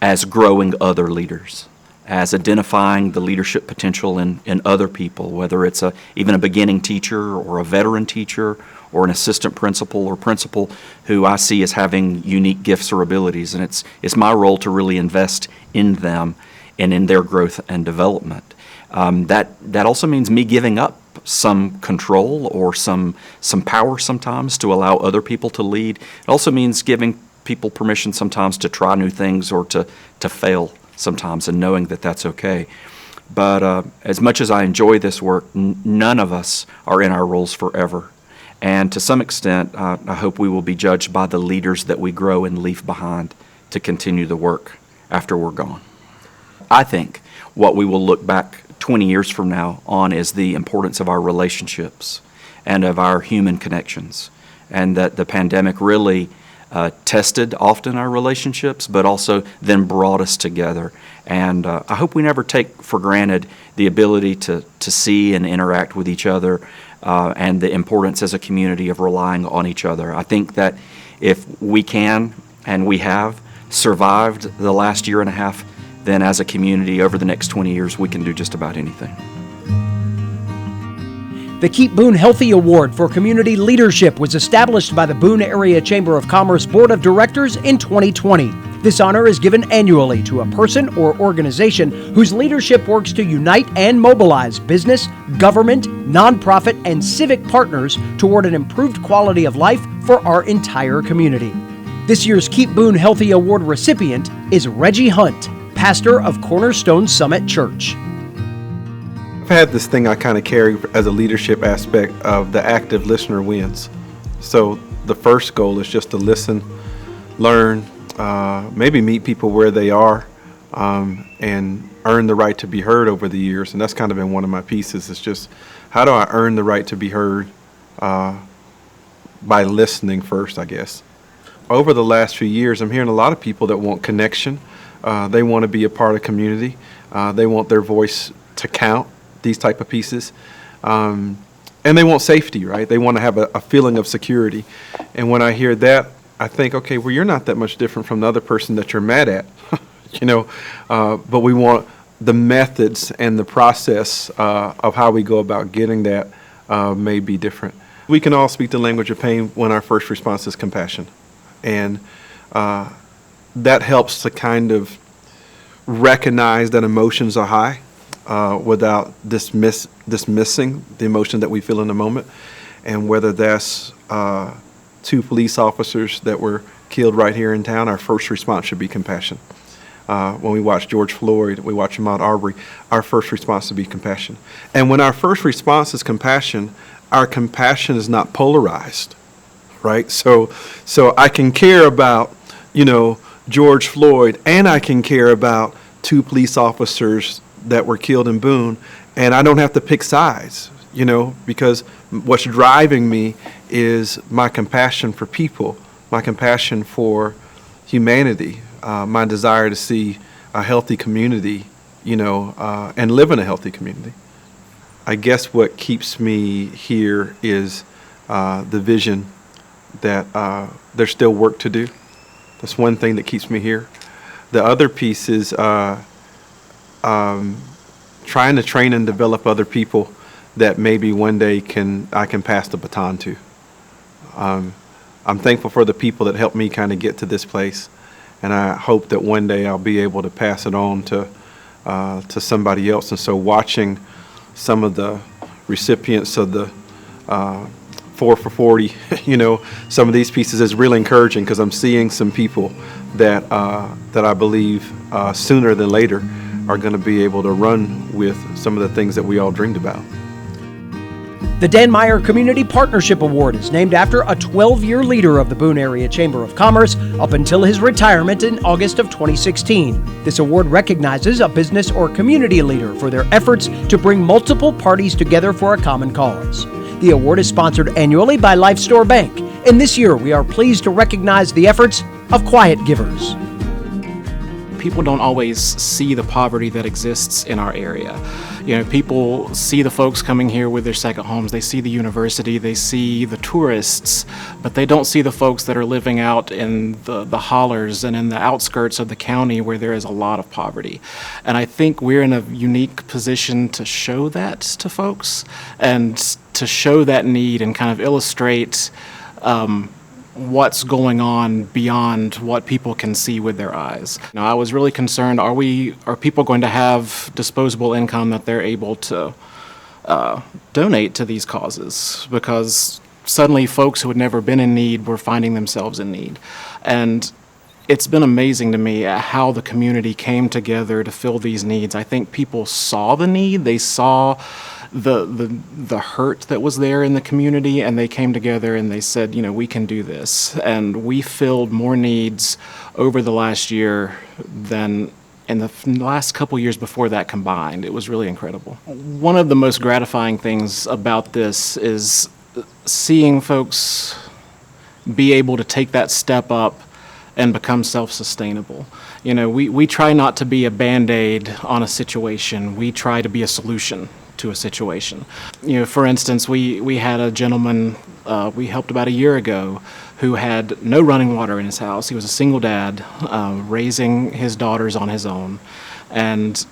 Speaker 5: as growing other leaders, as identifying the leadership potential in other people, whether it's even a beginning teacher or a veteran teacher or an assistant principal or principal who I see as having unique gifts or abilities. And it's my role to really invest in them and in their growth and development. That also means me giving up some control or some power sometimes to allow other people to lead. It also means giving people permission sometimes to try new things or to fail sometimes, and knowing that that's okay. But as much as I enjoy this work, none of us are in our roles forever. And to some extent, I hope we will be judged by the leaders that we grow and leave behind to continue the work after we're gone. I think what we will look back 20 years from now on is the importance of our relationships and of our human connections, and that the pandemic really tested often our relationships, but also then brought us together. And I hope we never take for granted the ability to see and interact with each other, and the importance as a community of relying on each other. I think that if we can, and we have, survived the last year and a half, then as a community over the next 20 years, we can do just about anything.
Speaker 7: The Keep Boone Healthy Award for Community Leadership was established by the Boone Area Chamber of Commerce Board of Directors in 2020. This honor is given annually to a person or organization whose leadership works to unite and mobilize business, government, nonprofit, and civic partners toward an improved quality of life for our entire community. This year's Keep Boone Healthy Award recipient is Reggie Hunt, pastor of Cornerstone Summit Church.
Speaker 17: I've had this thing I kind of carry as a leadership aspect of the active listener wins. So the first goal is just to listen, learn, maybe meet people where they are, and earn the right to be heard over the years. And that's kind of been one of my pieces. It's just, how do I earn the right to be heard by listening first, I guess. Over the last few years, I'm hearing a lot of people that want connection. They want to be a part of community. They want their voice to count, these type of pieces. And they want safety, right? They want to have a feeling of security. And when I hear that, I think, okay, well, you're not that much different from the other person that you're mad at, but we want the methods and the process of how we go about getting that may be different. We can all speak the language of pain when our first response is compassion. And that helps to kind of recognize that emotions are high without dismissing the emotion that we feel in the moment. And whether that's 2 police officers that were killed right here in town, our first response should be compassion. When we watch George Floyd, we watch Ahmaud Arbery, our first response should be compassion. And when our first response is compassion, our compassion is not polarized, right? So I can care about, George Floyd, and I can care about 2 police officers that were killed in Boone, and I don't have to pick sides. because what's driving me is my compassion for people, my compassion for humanity, my desire to see a healthy community, and live in a healthy community. I guess what keeps me here is the vision that there's still work to do. That's one thing that keeps me here. The other piece is trying to train and develop other people that maybe one day I can pass the baton to. I'm thankful for the people that helped me kind of get to this place, and I hope that one day I'll be able to pass it on to somebody else. And so watching some of the recipients of the 4 for 40, some of these pieces is really encouraging, because I'm seeing some people that I believe sooner than later are going to be able to run with some of the things that we all dreamed about.
Speaker 7: The Dan Meyer Community Partnership Award is named after a 12-year leader of the Boone Area Chamber of Commerce up until his retirement in August of 2016. This award recognizes a business or community leader for their efforts to bring multiple parties together for a common cause. The award is sponsored annually by Life Store Bank, and this year we are pleased to recognize the efforts of quiet givers.
Speaker 18: People don't always see the poverty that exists in our area. People see the folks coming here with their second homes, they see the university, they see the tourists, but they don't see the folks that are living out in the hollers and in the outskirts of the county where there is a lot of poverty. And I think we're in a unique position to show that to folks and to show that need and kind of illustrate what's going on beyond what people can see with their eyes. Now, I was really concerned, are people going to have disposable income that they're able to donate to these causes? Because suddenly folks who had never been in need were finding themselves in need. And it's been amazing to me how the community came together to fill these needs. I think people saw the need, they saw the hurt that was there in the community, and they came together and they said, we can do this. And we filled more needs over the last year than in the last couple years before that combined. It was really incredible. One of the most gratifying things about this is seeing folks be able to take that step up and become self-sustainable. We try not to be a Band-Aid on a situation. We try to be a solution to a situation. For instance, we had a gentleman we helped about a year ago who had no running water in his house. He was a single dad raising his daughters on his own, and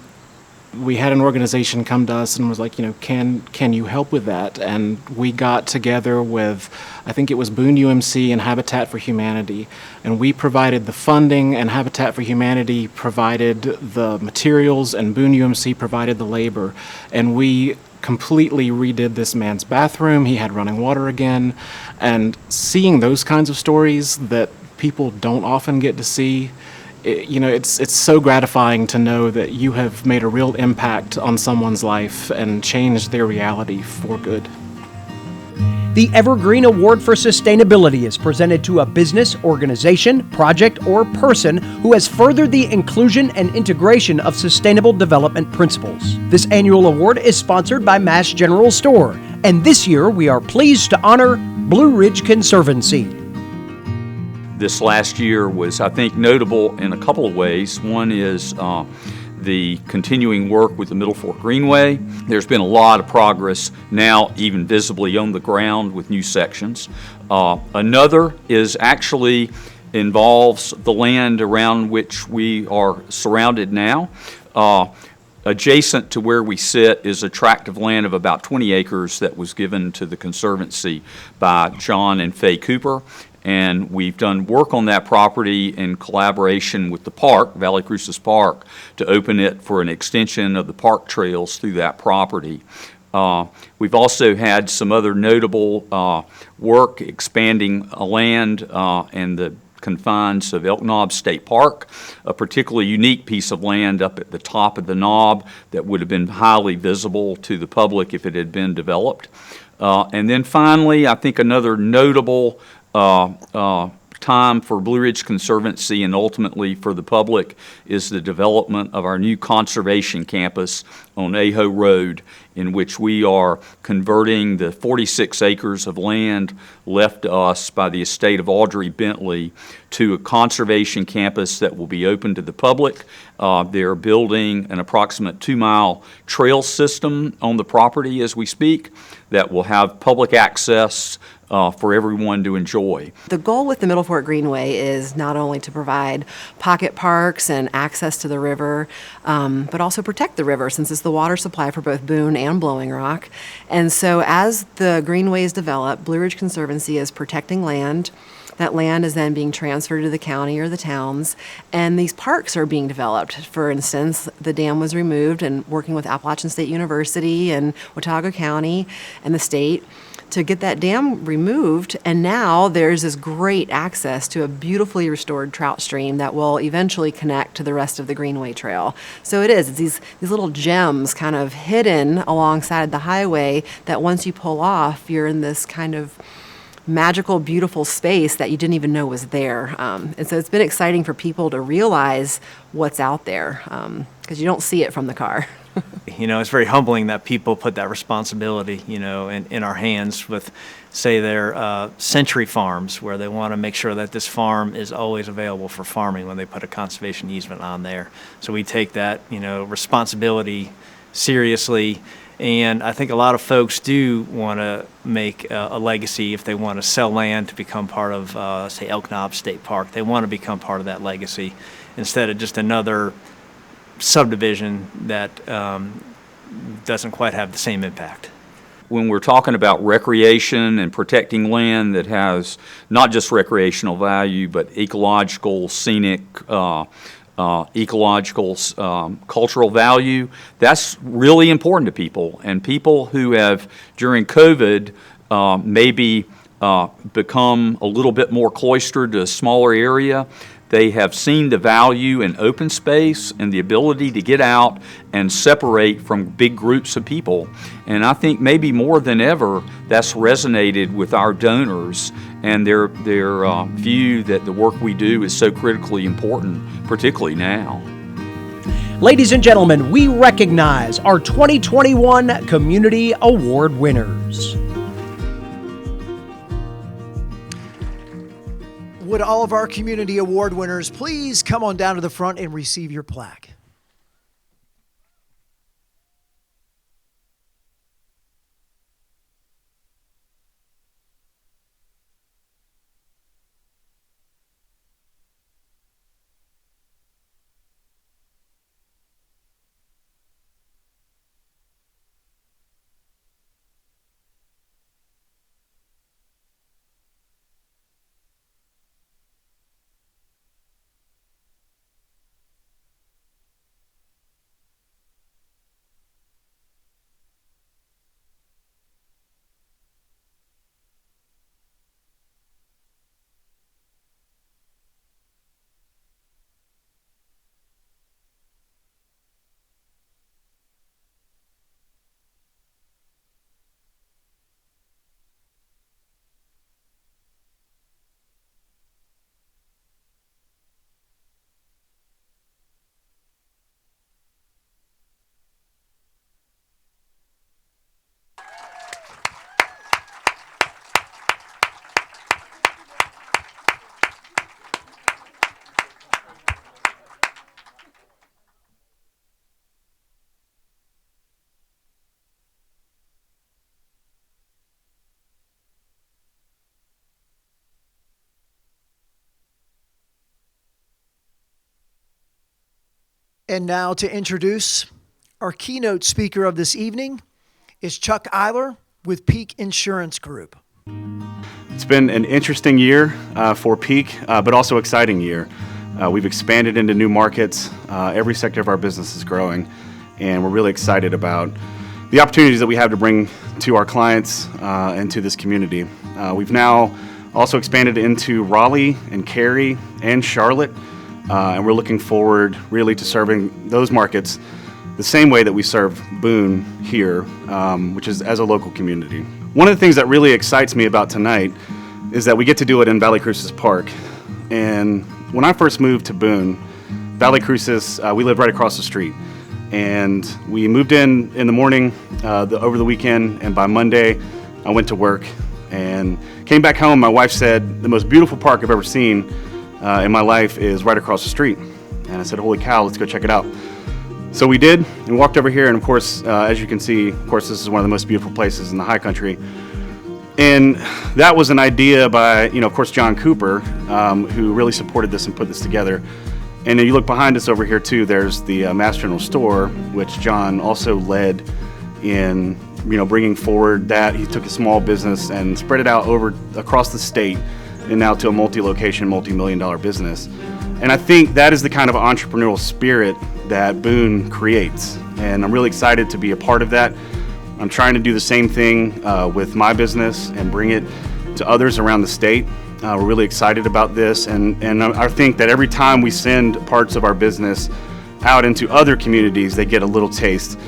Speaker 18: we had an organization come to us and was like, can you help with that? And we got together with, I think it was Boone UMC and Habitat for Humanity, and we provided the funding, and Habitat for Humanity provided the materials, and Boone UMC provided the labor. And we completely redid this man's bathroom. He had running water again. And seeing those kinds of stories that people don't often get to see, it's so gratifying to know that you have made a real impact on someone's life and changed their reality for good.
Speaker 7: The Evergreen Award for Sustainability is presented to a business, organization, project, or person who has furthered the inclusion and integration of sustainable development principles. This annual award is sponsored by Mast General Store, and this year we are pleased to honor Blue Ridge Conservancy.
Speaker 19: This last year was, I think, notable in a couple of ways. One is the continuing work with the Middle Fork Greenway. There's been a lot of progress now, even visibly on the ground with new sections. Another is actually involves the land around which we are surrounded now. Adjacent to where we sit is a tract of land of about 20 acres that was given to the Conservancy by John and Faye Cooper. And we've done work on that property in collaboration with the park, Valley Cruces Park, to open it for an extension of the park trails through that property. We've also had some other notable work expanding land and the confines of Elk Knob State Park, a particularly unique piece of land up at the top of the knob that would have been highly visible to the public if it had been developed. And then finally, I think another notable time for Blue Ridge Conservancy and ultimately for the public is the development of our new conservation campus on Aho Road, in which we are converting the 46 acres of land left to us by the estate of Audrey Bentley to a conservation campus that will be open to the public. They're building an approximate 2-mile trail system on the property as we speak that will have public access for everyone to enjoy.
Speaker 20: The goal with the Middle Fork Greenway is not only to provide pocket parks and access to the river, but also protect the river since it's the water supply for both Boone and Blowing Rock. And so as the greenways develop, Blue Ridge Conservancy is protecting land. That land is then being transferred to the county or the towns, and these parks are being developed. For instance, the dam was removed, and working with Appalachian State University and Watauga County and the state to get that dam removed, and now there's this great access to a beautifully restored trout stream that will eventually connect to the rest of the Greenway Trail. So it's these little gems kind of hidden alongside the highway that once you pull off, you're in this kind of magical, beautiful space that you didn't even know was there. And so it's been exciting for people to realize what's out there because you don't see it from the car.
Speaker 21: You know, it's very humbling that people put that responsibility, you know, in our hands with, say, their century farms, where they want to make sure that this farm is always available for farming when they put a conservation easement on there. So we take that, you know, responsibility seriously. And I think a lot of folks do want to make a legacy if they want to sell land to become part of, say, Elk Knob State Park. They want to become part of that legacy instead of just another subdivision that doesn't quite have the same impact.
Speaker 19: When we're talking about recreation and protecting land that has not just recreational value, but ecological, scenic, cultural value, that's really important to people. And people who have, during COVID, maybe become a little bit more cloistered to a smaller area, they have seen the value in open space and the ability to get out and separate from big groups of people. And I think maybe more than ever, that's resonated with our donors and their view that the work we do is so critically important, particularly now.
Speaker 7: Ladies and gentlemen, we recognize our 2021 Community Award winners. Would all of our Community Award winners please come on down to the front and receive your plaque? And now to introduce our keynote speaker of this evening is Chuck Eiler with Peak Insurance Group.
Speaker 22: It's been an interesting year for Peak, but also exciting year. We've expanded into new markets. Every sector of our business is growing, and we're really excited about the opportunities that we have to bring to our clients and to this community. We've now also expanded into Raleigh and Cary and Charlotte, and we're looking forward really to serving those markets the same way that we serve Boone here, which is as a local community. One of the things that really excites me about tonight is that we get to do it in Valley Cruces Park. And when I first moved to Boone, Valley Crucis, we lived right across the street. And we moved in the morning over the weekend, and by Monday, I went to work and came back home. My wife said, the most beautiful park I've ever seen in my life is right across the street. And I said, holy cow, let's go check it out. So we did, and walked over here, and of course, as you can see, of course, this is one of the most beautiful places in the high country. And that was an idea by, of course, John Cooper, who really supported this and put this together. And then you look behind us over here too, there's the Mast General Store, which John also led in, bringing forward that. He took a small business and spread it out across the state and now to a multi-location, multi-million-dollar business. And I think that is the kind of entrepreneurial spirit that Boone creates. And I'm really excited to be a part of that. I'm trying to do the same thing with my business and bring it to others around the state. We're really excited about this, and I think that every time we send parts of our business out into other communities, they get a little taste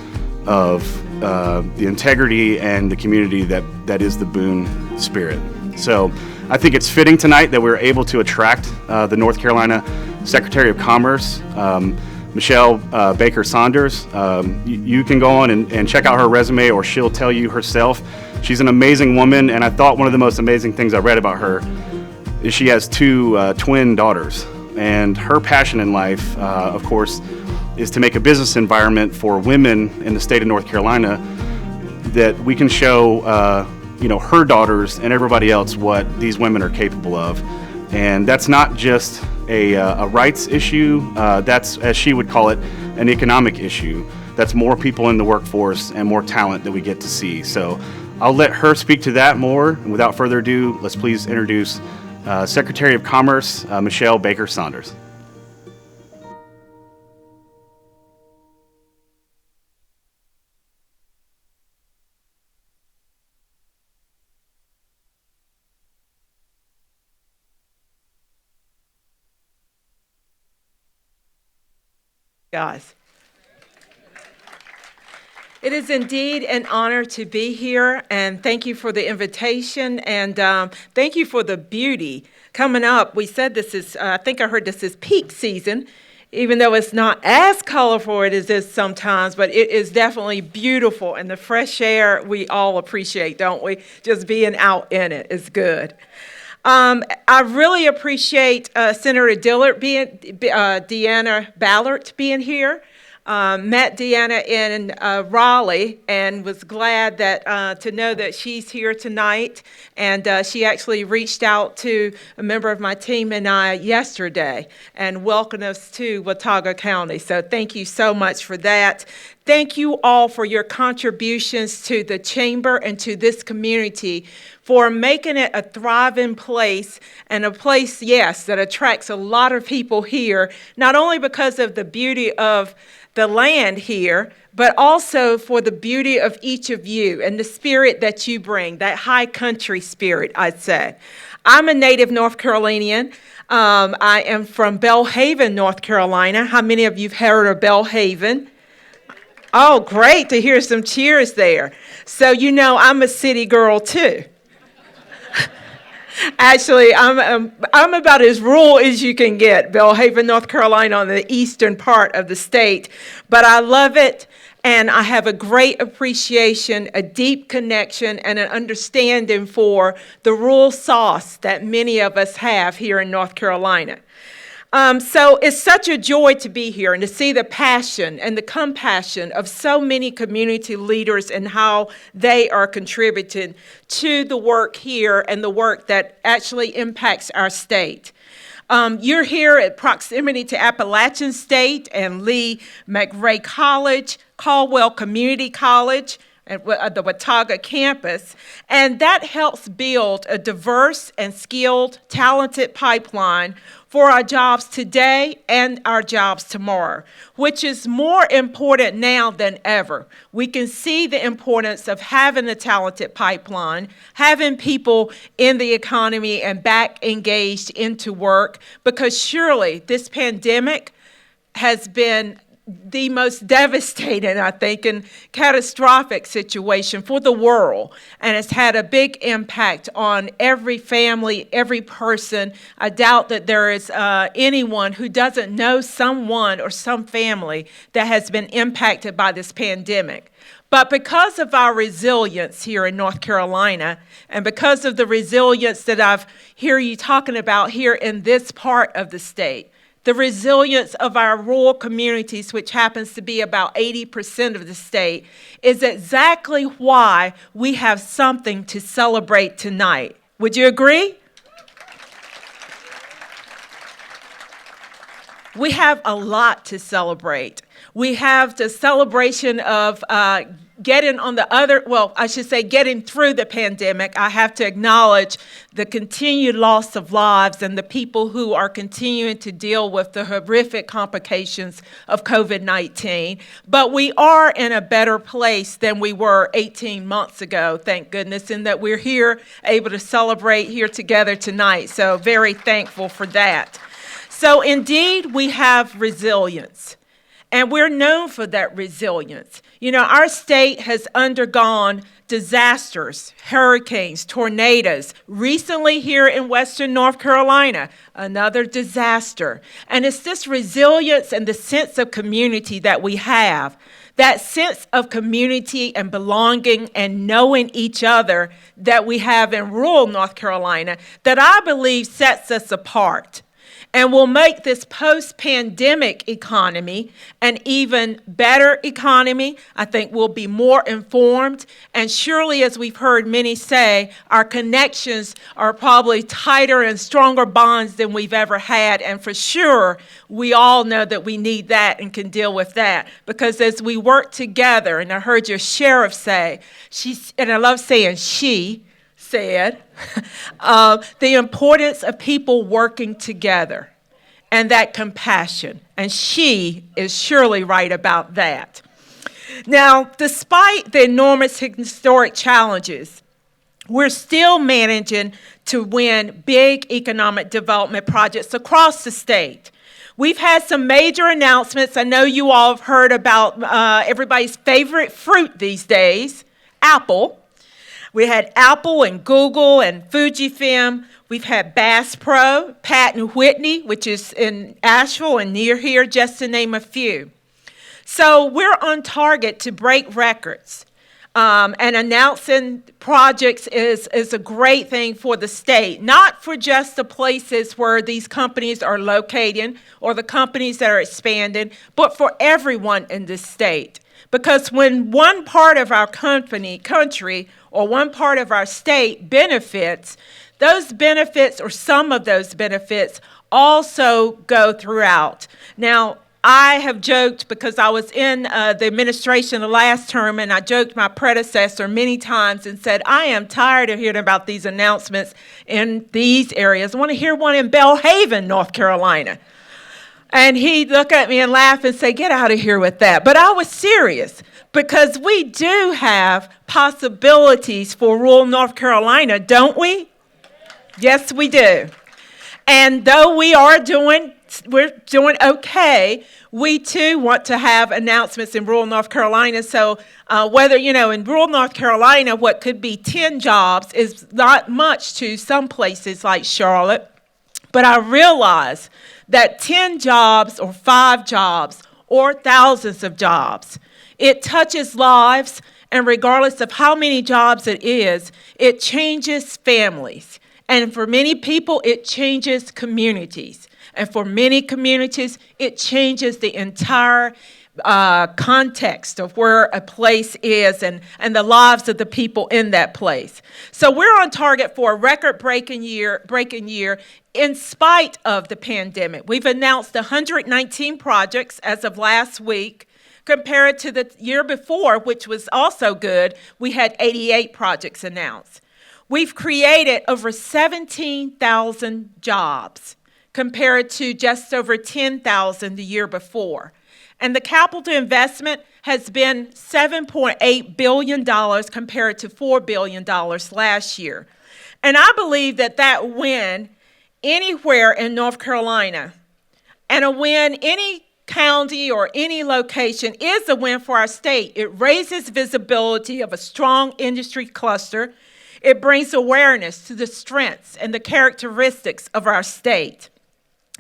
Speaker 22: of the integrity and the community that is the Boone spirit. So I think it's fitting tonight that we're able to attract the North Carolina Secretary of Commerce, Michelle Baker Saunders. You can go on and check out her resume, or she'll tell you herself. She's an amazing woman, and I thought one of the most amazing things I read about her is she has two twin daughters. And her passion in life, of course, is to make a business environment for women in the state of North Carolina that we can show her daughters and everybody else what these women are capable of. And that's not just a rights issue, that's, as she would call it, an economic issue. That's more people in the workforce and more talent that we get to see. So I'll let her speak to that more. And without further ado, let's please introduce Secretary of Commerce, Michelle Baker Saunders.
Speaker 2: Guys. It is indeed an honor to be here, and thank you for the invitation, and thank you for the beauty. Coming up, we said this is, I think I heard this is peak season, even though it's not as colorful as it is sometimes, but it is definitely beautiful, and the fresh air we all appreciate, don't we? Just being out in it is good. I really appreciate Senator Dillard Deanna Ballard being here. Met Deanna in Raleigh and was glad that to know that she's here tonight. And she actually reached out to a member of my team and I yesterday and welcomed us to Watauga County. So thank you so much for that. Thank you all for your contributions to the chamber and to this community for making it a thriving place and a place, yes, that attracts a lot of people here, not only because of the beauty of the land here, but also for the beauty of each of you and the spirit that you bring, that high country spirit, I'd say. I'm a native North Carolinian. I am from Belhaven, North Carolina. How many of you have heard of Belhaven? Oh, great to hear some cheers there. So you know I'm a city girl too. Actually, I'm about as rural as you can get, Belhaven, North Carolina, on the eastern part of the state. But I love it, and I have a great appreciation, a deep connection, and an understanding for the rural sauce that many of us have here in North Carolina. So it's such a joy to be here and to see the passion and the compassion of so many community leaders and how they are contributing to the work here and the work that actually impacts our state. You're here at proximity to Appalachian State and Lee McRae College, Caldwell Community College, at the Watauga campus, and that helps build a diverse and skilled, talented pipeline for our jobs today and our jobs tomorrow, which is more important now than ever. We can see the importance of having a talented pipeline, having people in the economy and back engaged into work, because surely this pandemic has been the most devastating, I think, and catastrophic situation for the world. And it's had a big impact on every family, every person. I doubt that there is anyone who doesn't know someone or some family that has been impacted by this pandemic. But because of our resilience here in North Carolina, and because of the resilience that I've hear you talking about here in this part of the state, the resilience of our rural communities, which happens to be about 80% of the state, is exactly why we have something to celebrate tonight. Would you agree? We have a lot to celebrate. We have the celebration of getting through the pandemic. I have to acknowledge the continued loss of lives and the people who are continuing to deal with the horrific complications of COVID-19. But we are in a better place than we were 18 months ago, thank goodness, in that we're here able to celebrate here together tonight. So very thankful for that. So indeed, we have resilience. And we're known for that resilience. You know, our state has undergone disasters, hurricanes, tornadoes. Recently here in Western North Carolina, another disaster. And it's this resilience and the sense of community that we have, that sense of community and belonging and knowing each other that we have in rural North Carolina that I believe sets us apart. And will make this post-pandemic economy an even better economy. I think we'll be more informed. And surely, as we've heard many say, our connections are probably tighter and stronger bonds than we've ever had. And for sure, we all know that we need that and can deal with that. Because as we work together, and I heard your sheriff say, and I love saying she, said, the importance of people working together and that compassion. And she is surely right about that. Now, despite the enormous historic challenges, we're still managing to win big economic development projects across the state. We've had some major announcements. I know you all have heard about everybody's favorite fruit these days, apple. We had Apple and Google and Fujifilm. We've had Bass Pro, Pat and Whitney, which is in Asheville and near here, just to name a few. So we're on target to break records. And announcing projects is a great thing for the state, not for just the places where these companies are located or the companies that are expanding, but for everyone in this state. Because when one part of our country or one part of our state benefits, those benefits or some of those benefits also go throughout. Now, I have joked because I was in the administration the last term, and I joked my predecessor many times and said, I am tired of hearing about these announcements in these areas. I want to hear one in Belhaven, North Carolina. And he'd look at me and laugh and say, get out of here with that. But I was serious because we do have possibilities for rural North Carolina, don't we? Yes, we do. And though we're doing okay, we too want to have announcements in rural North Carolina. So whether, in rural North Carolina, what could be 10 jobs is not much to some places like Charlotte. But I realize that 10 jobs or 5 jobs or thousands of jobs, it touches lives, and regardless of how many jobs it is, it changes families. And for many people, it changes communities. And for many communities, it changes the entire context of where a place is and the lives of the people in that place. So we're on target for a record-breaking year in spite of the pandemic. We've announced 119 projects as of last week. Compared to the year before, which was also good, we had 88 projects announced. We've created over 17,000 jobs compared to just over 10,000 the year before. And the capital investment has been $7.8 billion compared to $4 billion last year. And I believe that win anywhere in North Carolina and a win any county, or any location is a win for our state. It raises visibility of a strong industry cluster. It brings awareness to the strengths and the characteristics of our state.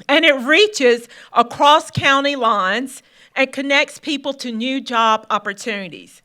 Speaker 2: And it reaches across county lines and connects people to new job opportunities.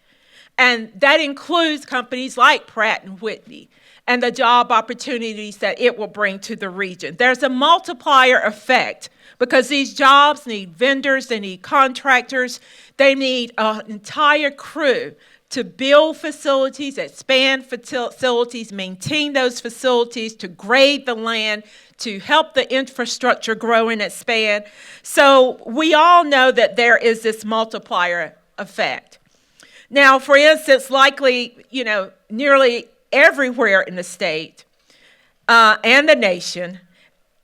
Speaker 2: And that includes companies like Pratt & Whitney and the job opportunities that it will bring to the region. There's a multiplier effect because these jobs need vendors, they need contractors, they need an entire crew to build facilities, expand facilities, maintain those facilities, to grade the land, to help the infrastructure grow and expand. So we all know that there is this multiplier effect. Now, for instance, likely, nearly everywhere in the state and the nation,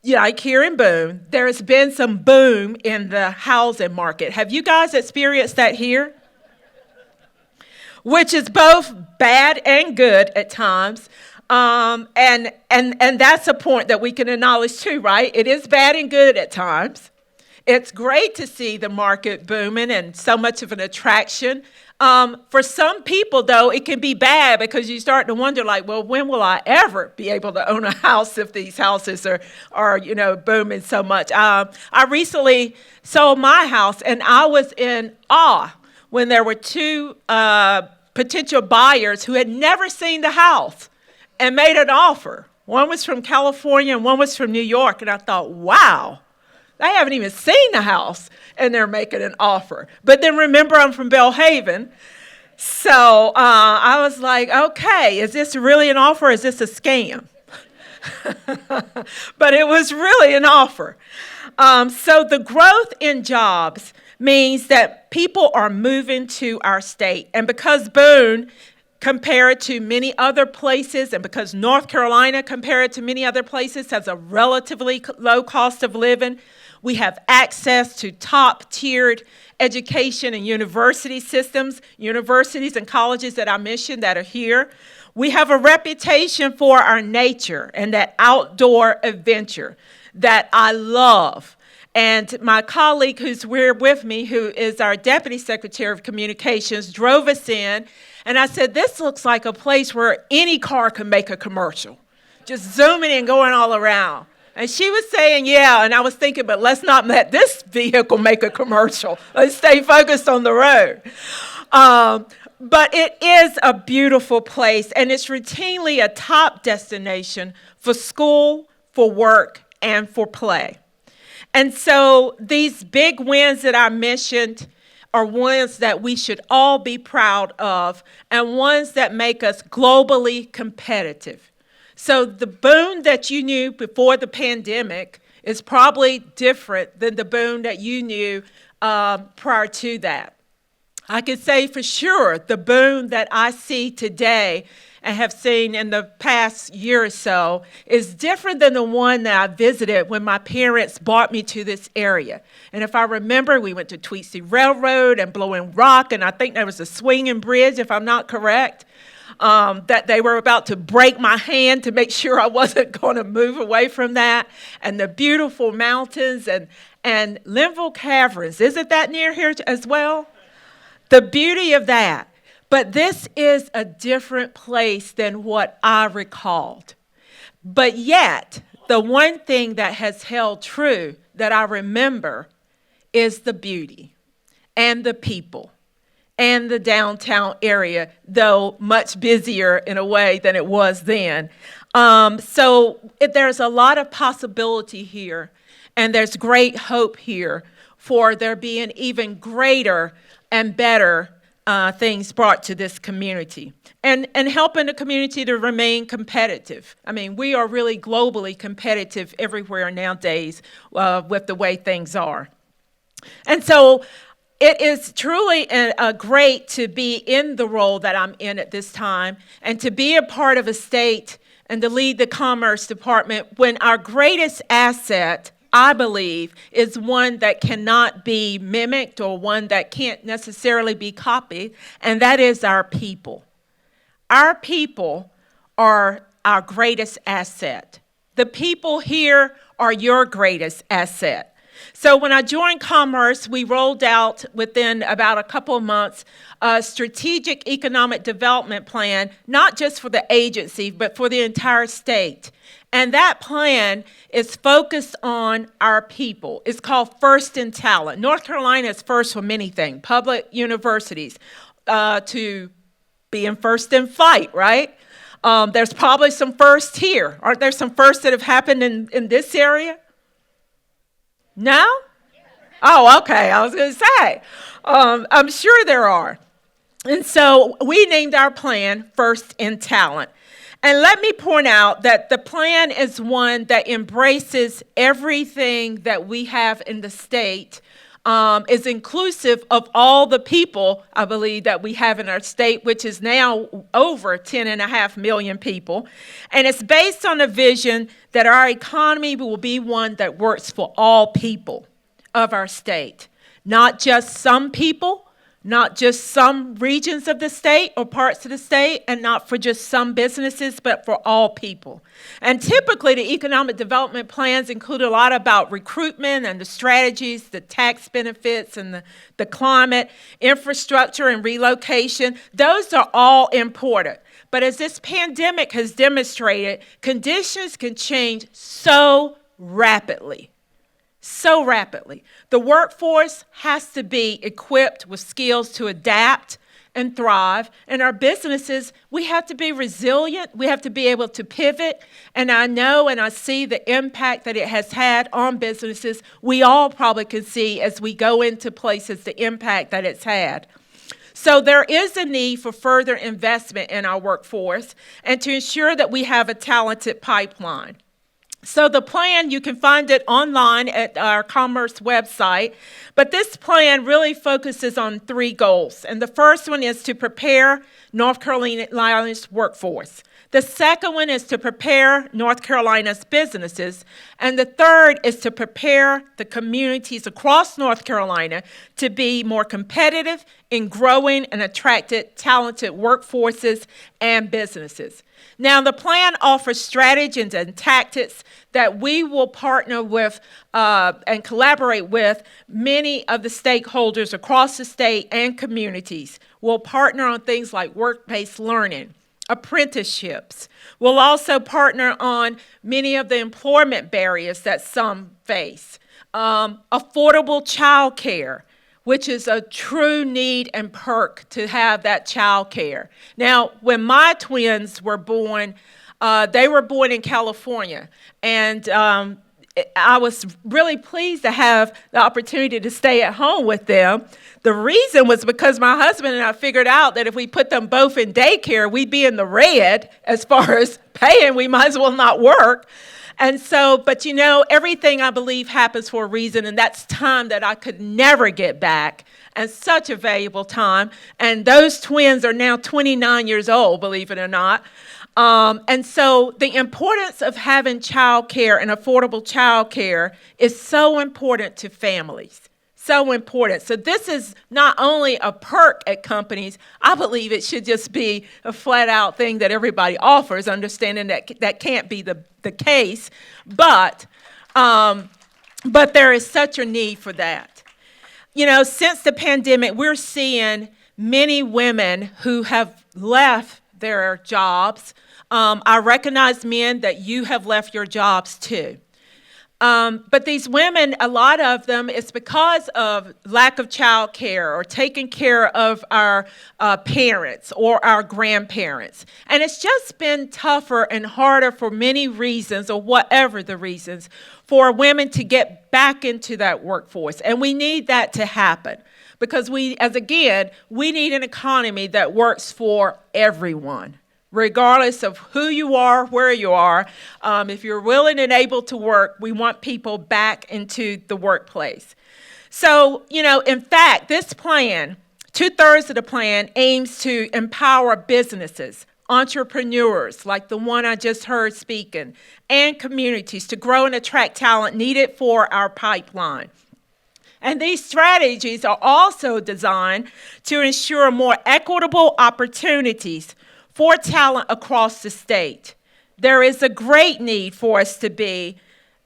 Speaker 2: like here in Boone, there has been some boom in the housing market. Have you guys experienced that here? Which is both bad and good at times. And that's a point that we can acknowledge too, right? It is bad and good at times. It's great to see the market booming and so much of an attraction. For some people, though, it can be bad because you start to wonder, like, well, when will I ever be able to own a house if these houses are booming so much? I recently sold my house, and I was in awe when there were two potential buyers who had never seen the house and made an offer. One was from California and one was from New York, and I thought, wow. They haven't even seen the house, and they're making an offer. But then remember, I'm from Belhaven, so I was like, okay, is this really an offer or is this a scam? But it was really an offer. So the growth in jobs means that people are moving to our state. And because Boone, compared to many other places, and because North Carolina, compared to many other places, has a relatively low cost of living, we have access to top-tiered education and university systems, universities and colleges that I mentioned that are here. We have a reputation for our nature and that outdoor adventure that I love. And my colleague who's here with me, who is our Deputy Secretary of Communications, drove us in, and I said, this looks like a place where any car can make a commercial, just zooming and going all around. And she was saying, yeah, and I was thinking, but let's not let this vehicle make a commercial. Let's stay focused on the road. But it is a beautiful place, and it's routinely a top destination for school, for work, and for play. And so these big wins that I mentioned are ones that we should all be proud of and ones that make us globally competitive. So the Boone that you knew before the pandemic is probably different than the Boone that you knew prior to that. I can say for sure the Boone that I see today and have seen in the past year or so is different than the one that I visited when my parents brought me to this area. And if I remember, we went to Tweetsie Railroad and Blowing Rock, and I think there was a swinging bridge, if I'm not correct, that they were about to break my hand to make sure I wasn't going to move away from that, and the beautiful mountains and Linville Caverns. Isn't that near here as well? The beauty of that. But this is a different place than what I recalled. But yet, the one thing that has held true that I remember is the beauty and the people and the downtown area, though much busier in a way than it was then. So there's a lot of possibility here, and there's great hope here for there being even greater and better things brought to this community and helping the community to remain competitive. I mean, we are really globally competitive everywhere nowadays with the way things are. And so it is truly great to be in the role that I'm in at this time and to be a part of a state and to lead the Commerce Department when our greatest asset, I believe, is one that cannot be mimicked or one that can't necessarily be copied, and that is our people. Our people are our greatest asset. The people here are your greatest asset. So when I joined Commerce, we rolled out within about a couple of months a strategic economic development plan, not just for the agency, but for the entire state. And that plan is focused on our people. It's called First in Talent. North Carolina is first for many things, public universities, to being first in flight, right? There's probably some firsts here. Aren't there some firsts that have happened in this area? No? Oh, okay. I was going to say. I'm sure there are. And so we named our plan First in Talent. And let me point out that the plan is one that embraces everything that we have in the state, is inclusive of all the people, I believe, that we have in our state, which is now over 10.5 million people. And it's based on a vision that our economy will be one that works for all people of our state, not just some people, not just some regions of the state or parts of the state, and not for just some businesses, but for all people. And typically, the economic development plans include a lot about recruitment and the strategies, the tax benefits and the climate, infrastructure and relocation. Those are all important. But as this pandemic has demonstrated, conditions can change so rapidly. So rapidly. The workforce has to be equipped with skills to adapt and thrive. And our businesses, we have to be resilient. We have to be able to pivot. And I know and I see the impact that it has had on businesses. We all probably can see as we go into places the impact that it's had. So there is a need for further investment in our workforce and to ensure that we have a talented pipeline. So the plan, you can find it online at our Commerce website, but this plan really focuses on 3 goals. And the first one is to prepare North Carolina's workforce. The second one is to prepare North Carolina's businesses. And the third is to prepare the communities across North Carolina to be more competitive in growing and attracting talented workforces and businesses. Now, the plan offers strategies and tactics that we will partner with and collaborate with many of the stakeholders across the state and communities. We'll partner on things like work-based learning, apprenticeships. We'll also partner on many of the employment barriers that some face. Affordable child care, which is a true need and perk to have that child care. Now, when my twins were born, they were born in California, and I was really pleased to have the opportunity to stay at home with them. The reason was because my husband and I figured out that if we put them both in daycare, we'd be in the red as far as paying. We might as well not work. And so, but you know, everything I believe happens for a reason, and that's time that I could never get back, and such a valuable time. And those twins are now 29 years old, believe it or not. And so the importance of having child care and affordable child care is so important to families. So important. So this is not only a perk at companies, I believe it should just be a flat out thing that everybody offers, understanding that that can't be the case, but there is such a need for that. You know, since the pandemic, we're seeing many women who have left their jobs. I recognize men that you have left your jobs too. But these women, a lot of them, it's because of lack of child care or taking care of our parents or our grandparents. And it's just been tougher and harder for many reasons, or whatever the reasons, for women to get back into that workforce. And we need that to happen because we need an economy that works for everyone. Regardless of who you are, where you are, if you're willing and able to work, we want people back into the workplace. So, you know, in fact, this plan, 2/3 of the plan aims to empower businesses, entrepreneurs like the one I just heard speaking, and communities to grow and attract talent needed for our pipeline. And these strategies are also designed to ensure more equitable opportunities for talent across the state. There is a great need for us to be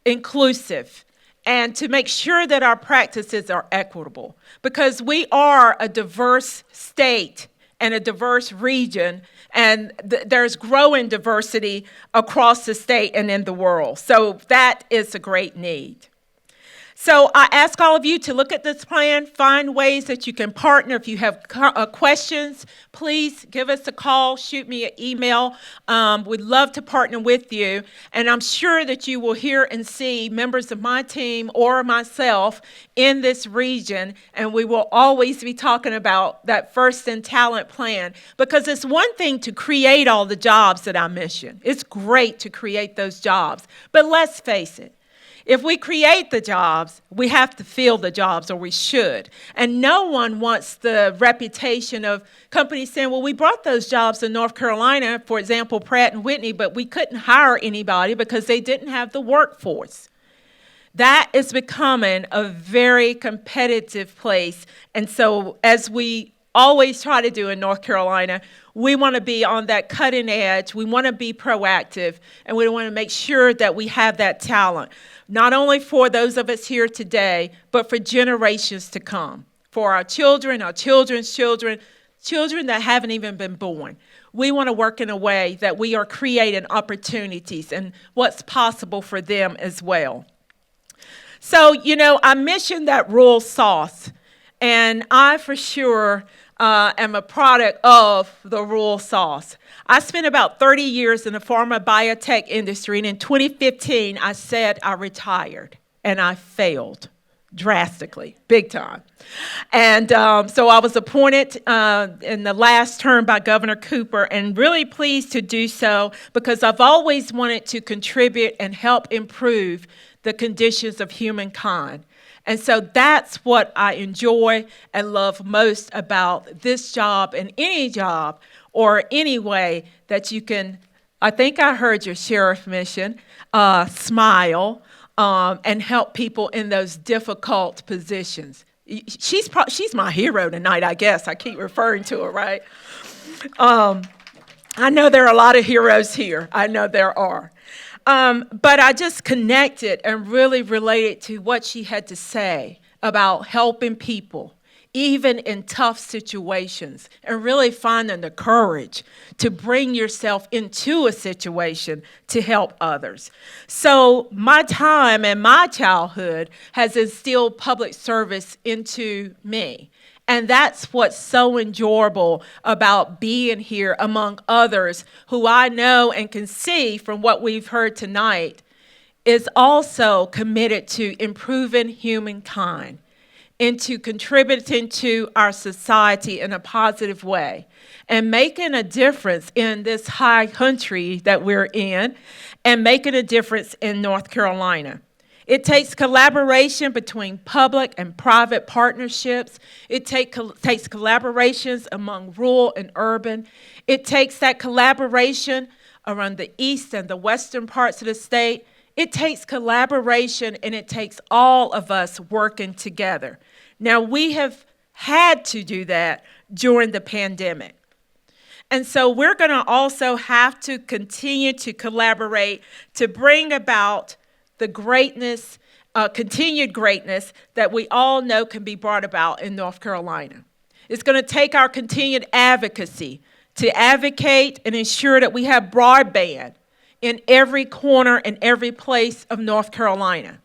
Speaker 2: inclusive and to make sure that our practices are equitable, because we are a diverse state and a diverse region, and there's growing diversity across the state and in the world. So that is a great need. So I ask all of you to look at this plan, find ways that you can partner. If you have questions, please give us a call, shoot me an email. We'd love to partner with you. And I'm sure that you will hear and see members of my team or myself in this region. And we will always be talking about that First in Talent plan, because it's one thing to create all the jobs that I mentioned. It's great to create those jobs. But let's face it. If we create the jobs, we have to fill the jobs, or we should. And no one wants the reputation of companies saying, well, we brought those jobs to North Carolina, for example, Pratt & Whitney, but we couldn't hire anybody because they didn't have the workforce. That is becoming a very competitive place. And so as we always try to do in North Carolina, we want to be on that cutting edge. We want to be proactive, and we want to make sure that we have that talent, not only for those of us here today, but for generations to come, for our children, our children's children, children that haven't even been born. We want to work in a way that we are creating opportunities and what's possible for them as well. So, I mentioned that rural South, and I for sure am a product of the rural South. I spent about 30 years in the pharma biotech industry, and in 2015, I said I retired, and I failed drastically, big time. And so I was appointed in the last term by Governor Cooper, and really pleased to do so because I've always wanted to contribute and help improve the conditions of humankind. And so that's what I enjoy and love most about this job, and any job or any way that you can, I think I heard your sheriff mission, smile and help people in those difficult positions. She's my hero tonight, I guess. I keep referring to her, right? I know there are a lot of heroes here. I know there are. But I just connected and really related to what she had to say about helping people, even in tough situations, and really finding the courage to bring yourself into a situation to help others. So my time and my childhood has instilled public service into me. And that's what's so enjoyable about being here among others who I know and can see from what we've heard tonight is also committed to improving humankind, into contributing to our society in a positive way, and making a difference in this high country that we're in, and making a difference in North Carolina. It takes collaboration between public and private partnerships. It takes collaborations among rural and urban. It takes that collaboration around the east and the western parts of the state. It takes collaboration, and it takes all of us working together. Now, we have had to do that during the pandemic. And so we're going to also have to continue to collaborate to bring about the greatness, continued greatness that we all know can be brought about in North Carolina. It's going to take our continued advocacy to advocate and ensure that we have broadband in every corner and every place of North Carolina.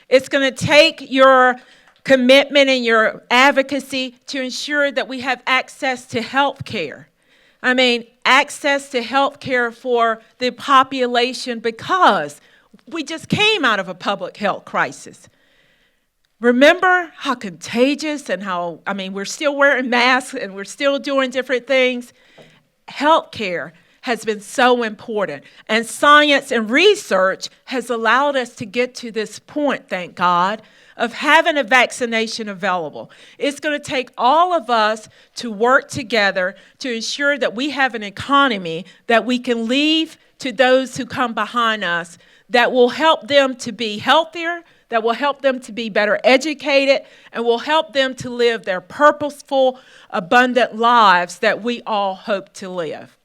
Speaker 2: It's going to take your commitment and your advocacy to ensure that we have access to health care. I mean, access to health care for the population, because we just came out of a public health crisis. Remember how contagious and how, we're still wearing masks and we're still doing different things. Healthcare has been so important, and science and research has allowed us to get to this point, thank God, of having a vaccination available. It's going to take all of us to work together to ensure that we have an economy that we can leave to those who come behind us, that will help them to be healthier, that will help them to be better educated, and will help them to live their purposeful, abundant lives that we all hope to live.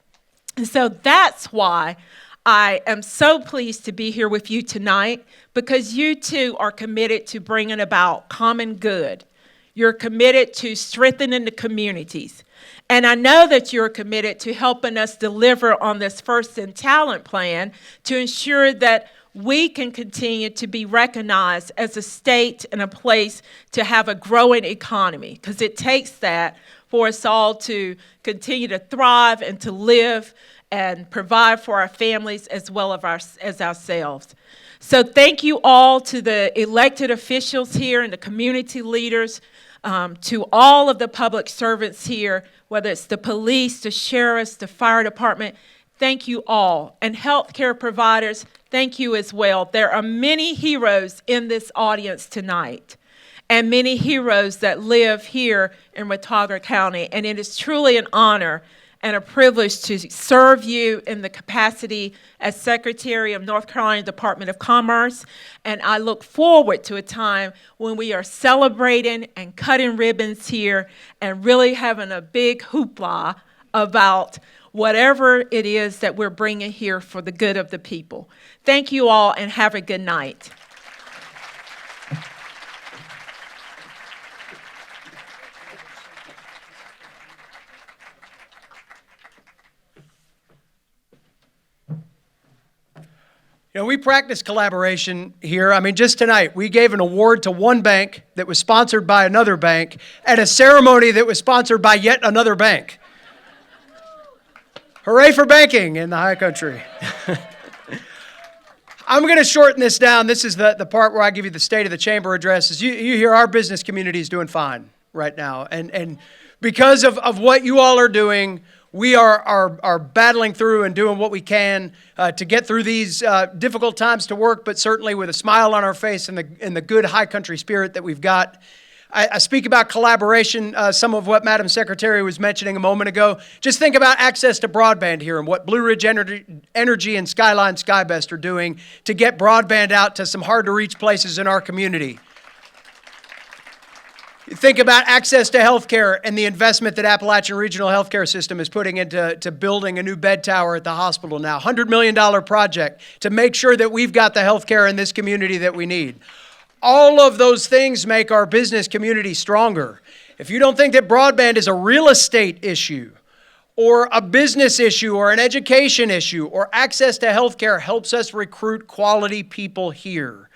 Speaker 2: And so that's why I am so pleased to be here with you tonight, because you too are committed to bringing about common good. You're committed to strengthening the communities. And I know that you're committed to helping us deliver on this First in Talent plan to ensure that we can continue to be recognized as a state and a place to have a growing economy, because it takes that for us all to continue to thrive and to live and provide for our families as well as ourselves. So thank you all to the elected officials here and the community leaders, to all of the public servants here, whether it's the police, the sheriffs, the fire department. Thank you all. And healthcare providers, thank you as well. There are many heroes in this audience tonight, and many heroes that live here in Watauga County. And it is truly an honor and a privilege to serve you in the capacity as Secretary of North Carolina Department of Commerce. And I look forward to a time when we are celebrating and cutting ribbons here and really having a big hoopla about whatever it is that we're bringing here for the good of the people. Thank you all, and have a good night.
Speaker 7: You know, we practice collaboration here. I mean, just tonight, we gave an award to one bank that was sponsored by another bank at a ceremony that was sponsored by yet another bank. Hooray for banking in the high country. I'm going to shorten this down. This is the part where I give you the State of the Chamber addresses. You hear our business community is doing fine right now. And because of what you all are doing, we are battling through and doing what we can to get through these difficult times to work, but certainly with a smile on our face and the good high country spirit that we've got. I speak about collaboration, some of what Madam Secretary was mentioning a moment ago. Just think about access to broadband here and what Blue Ridge Energy and Skyline Skybest are doing to get broadband out to some hard-to-reach places in our community. Think about access to health care and the investment that Appalachian Regional Healthcare System is putting into building a new bed tower at the hospital now. $100 million project to make sure that we've got the health care in this community that we need. All of those things make our business community stronger. If you don't think that broadband is a real estate issue or a business issue or an education issue or access to health care helps us recruit quality people here.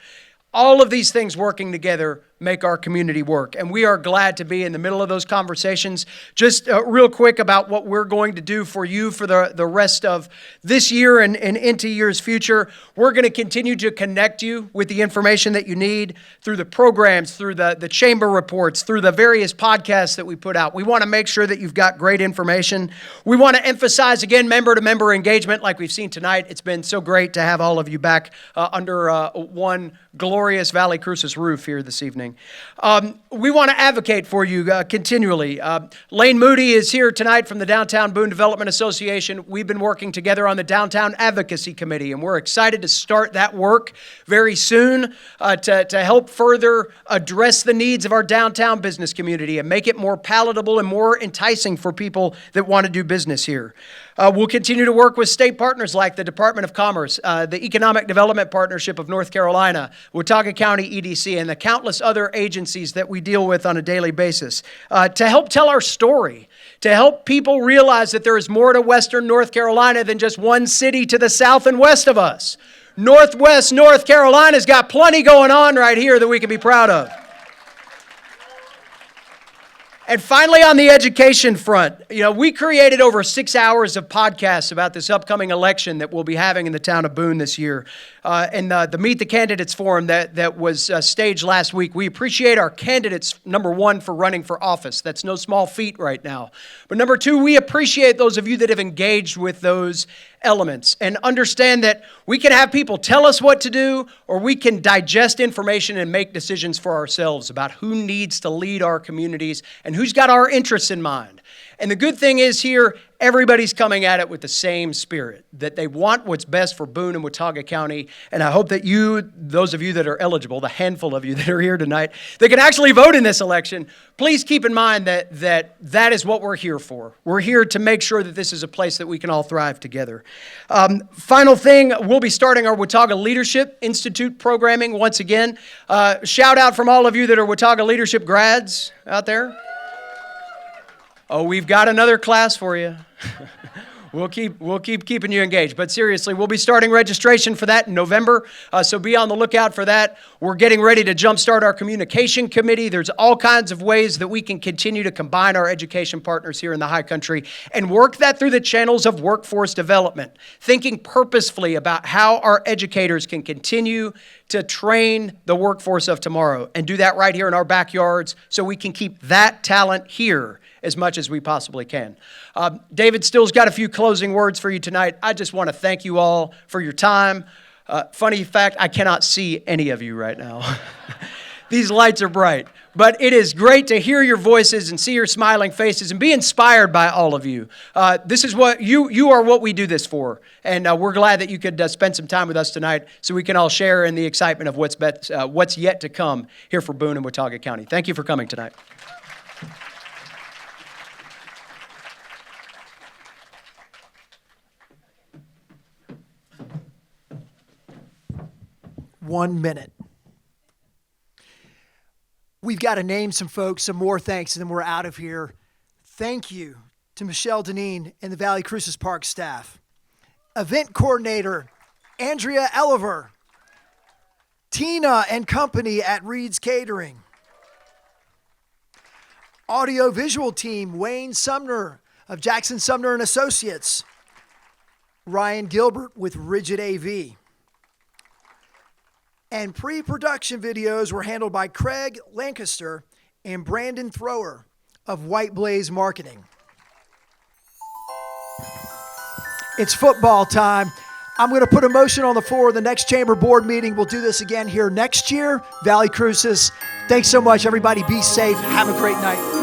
Speaker 7: All of these things working together make our community work. And we are glad to be in the middle of those conversations. Just real quick about what we're going to do for you for the rest of this year and into years future. We're going to continue to connect you with the information that you need through the programs, through the chamber reports, through the various podcasts that we put out. We want to make sure that you've got great information. We want to emphasize, again, member-to-member engagement like we've seen tonight. It's been so great to have all of you back under one glorious Valley Crucis roof here this evening. We want to advocate for you continually. Lane Moody is here tonight from the Downtown Boone Development Association. We've been working together on the Downtown Advocacy Committee, and we're excited to start that work very soon to help further address the needs of our downtown business community and make it more palatable and more enticing for people that want to do business here. We'll continue to work with state partners like the Department of Commerce, the Economic Development Partnership of North Carolina, Watauga County EDC, and the countless other agencies that we deal with on a daily basis to help tell our story, to help people realize that there is more to Western North Carolina than just one city to the south and west of us. Northwest North Carolina's got plenty going on right here that we can be proud of. And finally, on the education front, we created over 6 hours of podcasts about this upcoming election that we'll be having in the town of Boone this year. And the Meet the Candidates Forum that was staged last week. We appreciate our candidates, number one, for running for office. That's no small feat right now. But number two, we appreciate those of you that have engaged with those elements and understand that we can have people tell us what to do, or we can digest information and make decisions for ourselves about who needs to lead our communities and who's got our interests in mind. And the good thing is here, everybody's coming at it with the same spirit, that they want what's best for Boone and Watauga County. And I hope that you, those of you that are eligible, the handful of you that are here tonight, that can actually vote in this election, please keep in mind that is what we're here for. We're here to make sure that this is a place that we can all thrive together. Final thing, we'll be starting our Watauga Leadership Institute programming once again. Shout out from all of you that are Watauga Leadership grads out there. Oh, we've got another class for you. We'll keep keeping you engaged. But seriously, we'll be starting registration for that in November, so be on the lookout for that. We're getting ready to jumpstart our communication committee. There's all kinds of ways that we can continue to combine our education partners here in the High Country and work that through the channels of workforce development, thinking purposefully about how our educators can continue to train the workforce of tomorrow and do that right here in our backyards so we can keep that talent here as much as we possibly can. David still's got a few closing words for you tonight. I just want to thank you all for your time. Funny fact, I cannot see any of you right now. These lights are bright. But it is great to hear your voices and see your smiling faces and be inspired by all of you. This is what you are what we do this for. And we're glad that you could spend some time with us tonight so we can all share in the excitement of what's yet to come here for Boone and Watauga County. Thank you for coming tonight.
Speaker 1: One minute. We've got to name some folks, some more thanks, and then we're out of here. Thank you to Michelle Deneen and the Valley Cruces Park staff. Event coordinator, Andrea Elliver. Tina and company at Reed's Catering. Audio-visual team, Wayne Sumner of Jackson Sumner and Associates. Ryan Gilbert with Rigid AV. And pre-production videos were handled by Craig Lancaster and Brandon Thrower of White Blaze Marketing. It's football time. I'm going to put a motion on the floor. The next chamber board meeting, we'll do this again here next year. Valley Cruces. Thanks so much, everybody. Be safe. Have a great night.